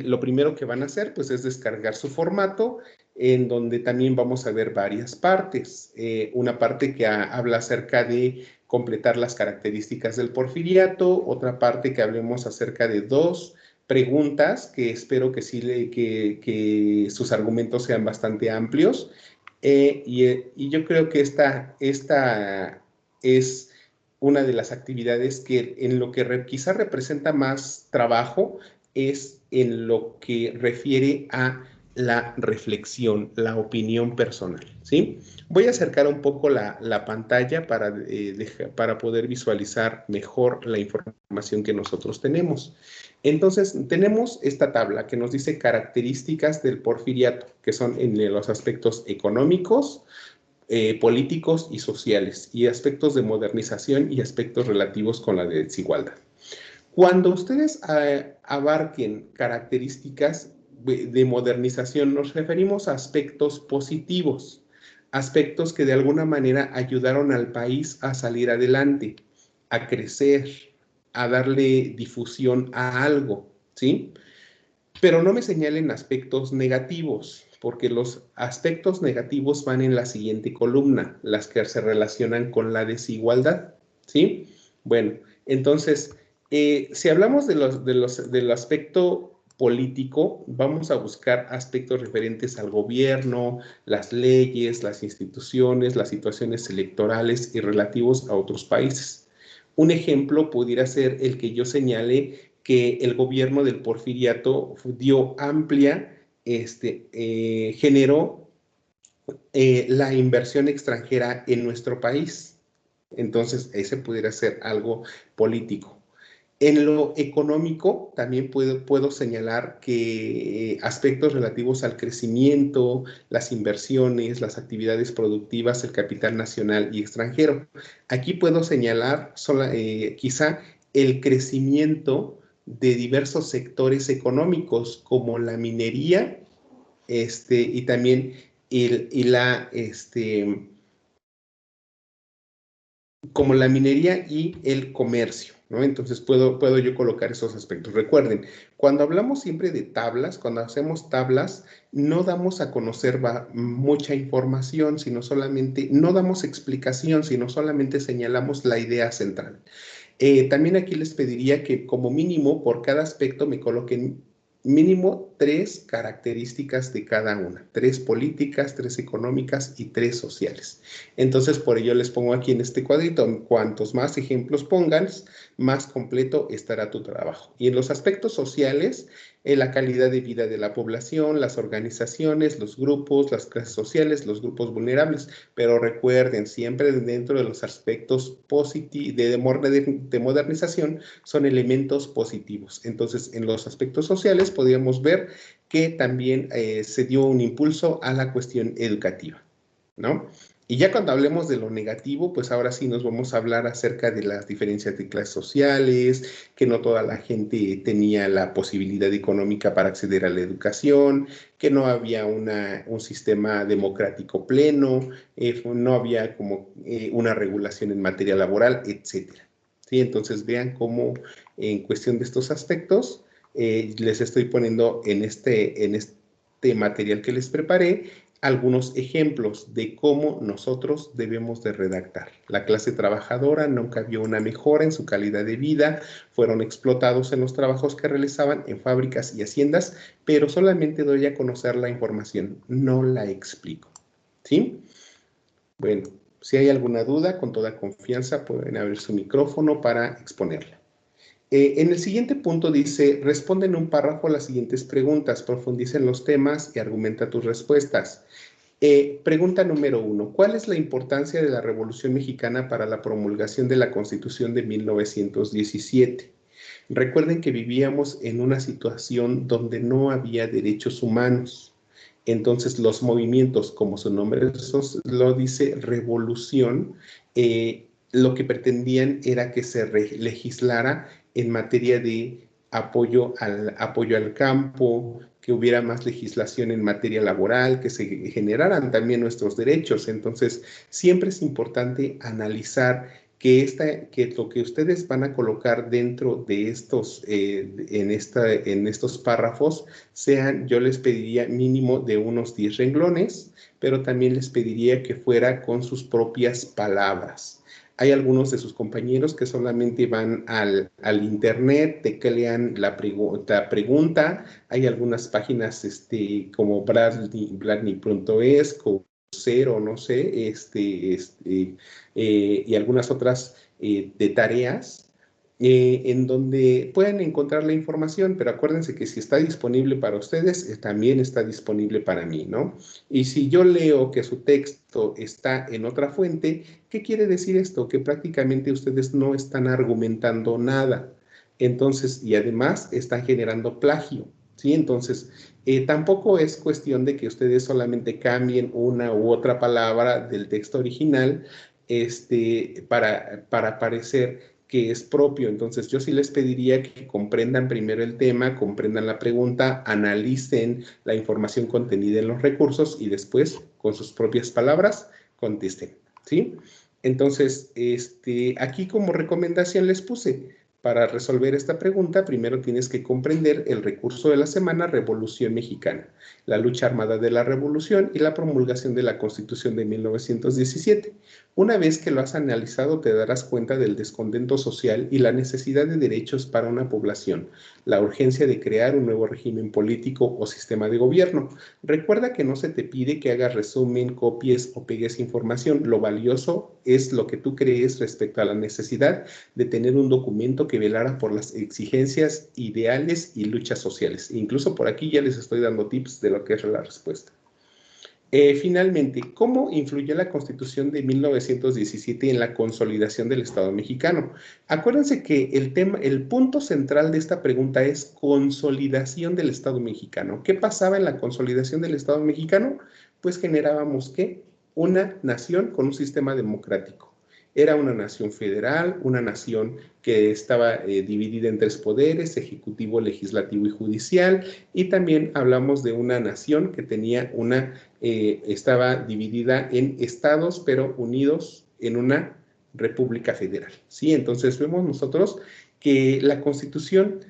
Lo primero que van a hacer pues, es descargar su formato, en donde también vamos a ver varias partes. Una parte que habla acerca de completar las características del porfiriato, otra parte que hablemos acerca de 2 preguntas que espero que sí que sus argumentos sean bastante amplios. Y yo creo que esta es una de las actividades que en lo que quizá representa más trabajo es en lo que refiere a la reflexión, la opinión personal, ¿sí? Voy a acercar un poco la pantalla para poder visualizar mejor la información que nosotros tenemos. Entonces, tenemos esta tabla que nos dice características del porfiriato, que son en los aspectos económicos, políticos y sociales, y aspectos de modernización y aspectos relativos con la desigualdad. Cuando ustedes abarquen características de modernización, nos referimos a aspectos positivos, aspectos que de alguna manera ayudaron al país a salir adelante, a crecer, a darle difusión a algo, ¿sí? Pero no me señalen aspectos negativos, porque los aspectos negativos van en la siguiente columna, las que se relacionan con la desigualdad, ¿sí? Bueno, entonces, si hablamos del aspecto político, vamos a buscar aspectos referentes al gobierno, las leyes, las instituciones, las situaciones electorales y relativos a otros países. Un ejemplo pudiera ser el que yo señale que el gobierno del porfiriato dio generó la inversión extranjera en nuestro país. Entonces, ese pudiera ser algo político. En lo económico, también puedo señalar que aspectos relativos al crecimiento, las inversiones, las actividades productivas, el capital nacional y extranjero. Aquí puedo señalar quizá el crecimiento de diversos sectores económicos como la minería y también como la minería y el comercio, ¿no? Entonces puedo yo colocar esos aspectos. Recuerden, cuando hablamos siempre de tablas, cuando hacemos tablas, no damos a conocer mucha información, sino solamente, no damos explicación, sino solamente señalamos la idea central. También aquí les pediría que como mínimo por cada aspecto me coloquen mínimo 3 características de cada una, 3 políticas, 3 económicas y 3 sociales. Entonces, por ello les pongo aquí en este cuadrito, cuantos más ejemplos pongas, más completo estará tu trabajo. Y en los aspectos sociales, la calidad de vida de la población, las organizaciones, los grupos, las clases sociales, los grupos vulnerables. Pero recuerden, siempre dentro de los aspectos de modernización son elementos positivos. Entonces, en los aspectos sociales podríamos ver que también se dio un impulso a la cuestión educativa, ¿no? Y ya cuando hablemos de lo negativo, pues ahora sí nos vamos a hablar acerca de las diferencias de clases sociales, que no toda la gente tenía la posibilidad económica para acceder a la educación, que no había un sistema democrático pleno, no había como una regulación en materia laboral, etcétera. ¿Sí? Entonces vean cómo en cuestión de estos aspectos les estoy poniendo en este material que les preparé algunos ejemplos de cómo nosotros debemos de redactar. La clase trabajadora nunca vio una mejora en su calidad de vida, fueron explotados en los trabajos que realizaban en fábricas y haciendas, pero solamente doy a conocer la información, no la explico. ¿Sí? Bueno, si hay alguna duda, con toda confianza pueden abrir su micrófono para exponerla. En el siguiente punto dice, responde en un párrafo a las siguientes preguntas, profundiza en los temas y argumenta tus respuestas. Pregunta número 1. ¿Cuál es la importancia de la Revolución Mexicana para la promulgación de la Constitución de 1917? Recuerden que vivíamos en una situación donde no había derechos humanos. Entonces, los movimientos, como su nombre lo dice, revolución, lo que pretendían era que se legislara en materia de apoyo al campo, que hubiera más legislación en materia laboral, que se generaran también nuestros derechos. Entonces, siempre es importante analizar que lo que ustedes van a colocar dentro de en estos párrafos sean, yo les pediría mínimo de unos 10 renglones, pero también les pediría que fuera con sus propias palabras. Hay algunos de sus compañeros que solamente van al internet, teclean la pregunta. Hay algunas páginas como Bradney.es, Coursera, no sé, y algunas otras de tareas en donde pueden encontrar la información, pero acuérdense que si está disponible para ustedes, también está disponible para mí, ¿no? Y si yo leo que su texto está en otra fuente, ¿qué quiere decir esto? Que prácticamente ustedes no están argumentando nada. Entonces, y además están generando plagio, ¿sí? Entonces, tampoco es cuestión de que ustedes solamente cambien una u otra palabra del texto original para parecer que es propio. Entonces, yo sí les pediría que comprendan primero el tema, comprendan la pregunta, analicen la información contenida en los recursos y después, con sus propias palabras, contesten, ¿sí? Entonces, aquí como recomendación les puse, para resolver esta pregunta, primero tienes que comprender el recurso de la semana Revolución Mexicana, la lucha armada de la Revolución y la promulgación de la Constitución de 1917. Una vez que lo has analizado, te darás cuenta del descontento social y la necesidad de derechos para una población, la urgencia de crear un nuevo régimen político o sistema de gobierno. Recuerda que no se te pide que hagas resumen, copies o pegues información. Lo valioso es lo que tú crees respecto a la necesidad de tener un documento que velara por las exigencias, ideales y luchas sociales. Incluso por aquí ya les estoy dando tips de lo que es la respuesta. Finalmente, ¿cómo influyó la Constitución de 1917 en la consolidación del Estado mexicano? Acuérdense que el punto central de esta pregunta es consolidación del Estado mexicano. ¿Qué pasaba en la consolidación del Estado mexicano? Pues generábamos, ¿qué? Una nación con un sistema democrático. Era una nación federal, una nación que estaba dividida en 3 poderes, ejecutivo, legislativo y judicial, y también hablamos de una nación que tenía estaba dividida en estados, pero unidos en una República Federal, ¿sí? Entonces vemos nosotros que la Constitución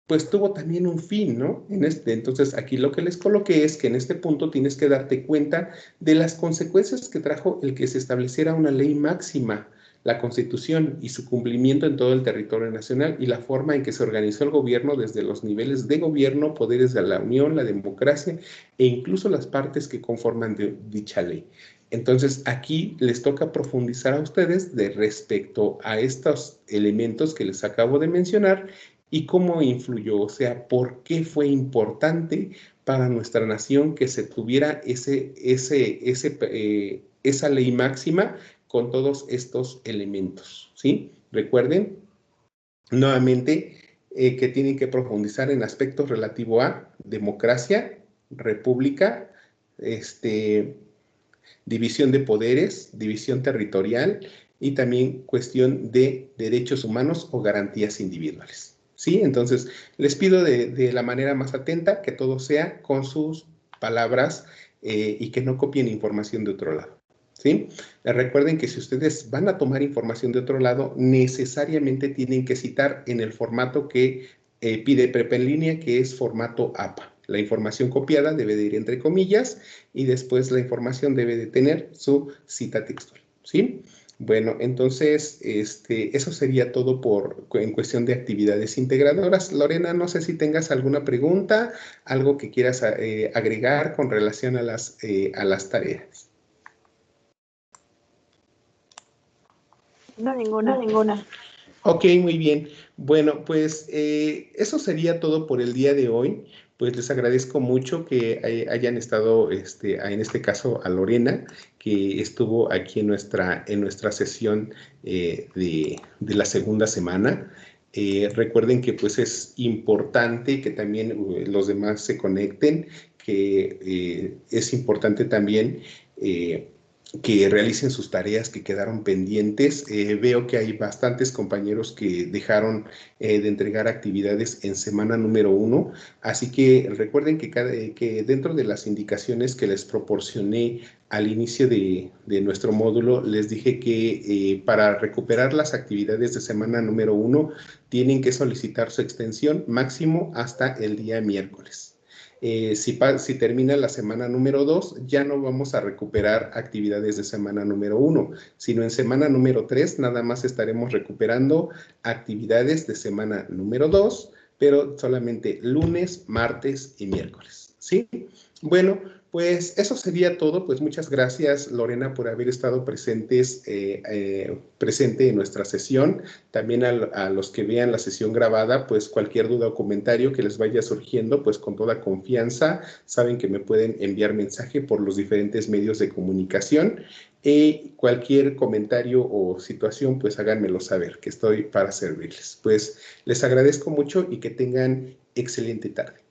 pues tuvo también un fin, ¿no? Entonces, aquí lo que les coloqué es que en este punto tienes que darte cuenta de las consecuencias que trajo el que se estableciera una ley máxima, la Constitución, y su cumplimiento en todo el territorio nacional, y la forma en que se organizó el gobierno desde los niveles de gobierno, poderes de la Unión, la democracia, e incluso las partes que conforman dicha ley. Entonces, aquí les toca profundizar a ustedes de respecto a estos elementos que les acabo de mencionar, y cómo influyó, o sea, por qué fue importante para nuestra nación que se tuviera esa ley máxima con todos estos elementos, ¿sí? Recuerden, nuevamente, que tienen que profundizar en aspectos relativos a democracia, república, división de poderes, división territorial y también cuestión de derechos humanos o garantías individuales. ¿Sí? Entonces, les pido de la manera más atenta que todo sea con sus palabras y que no copien información de otro lado. ¿Sí? Recuerden que si ustedes van a tomar información de otro lado, necesariamente tienen que citar en el formato que pide Prepa en línea, que es formato APA. La información copiada debe de ir entre comillas y después la información debe de tener su cita textual. ¿Sí? Bueno, entonces, eso sería todo en cuestión de actividades integradoras. Lorena, no sé si tengas alguna pregunta, algo que quieras agregar con relación a las tareas. No, ninguna. Ok, muy bien. Bueno, pues eso sería todo por el día de hoy. Pues les agradezco mucho que hayan estado, en este caso a Lorena, que estuvo aquí en nuestra sesión de la segunda semana. Recuerden que pues es importante que también los demás se conecten, que es importante también que realicen sus tareas que quedaron pendientes. Veo que hay bastantes compañeros que dejaron de entregar actividades en semana número 1, así que recuerden que dentro de las indicaciones que les proporcioné al inicio de nuestro módulo, les dije que para recuperar las actividades de semana número 1 tienen que solicitar su extensión máximo hasta el día miércoles. Si termina la semana número 2, ya no vamos a recuperar actividades de semana número 1, sino en semana número 3 nada más estaremos recuperando actividades de semana número 2, pero solamente lunes, martes y miércoles, ¿sí? Bueno, pues eso sería todo. Pues muchas gracias, Lorena, por haber estado presente en nuestra sesión. También a los que vean la sesión grabada, pues cualquier duda o comentario que les vaya surgiendo, pues con toda confianza, saben que me pueden enviar mensaje por los diferentes medios de comunicación. Y cualquier comentario o situación, pues háganmelo saber, que estoy para servirles. Pues les agradezco mucho y que tengan excelente tarde.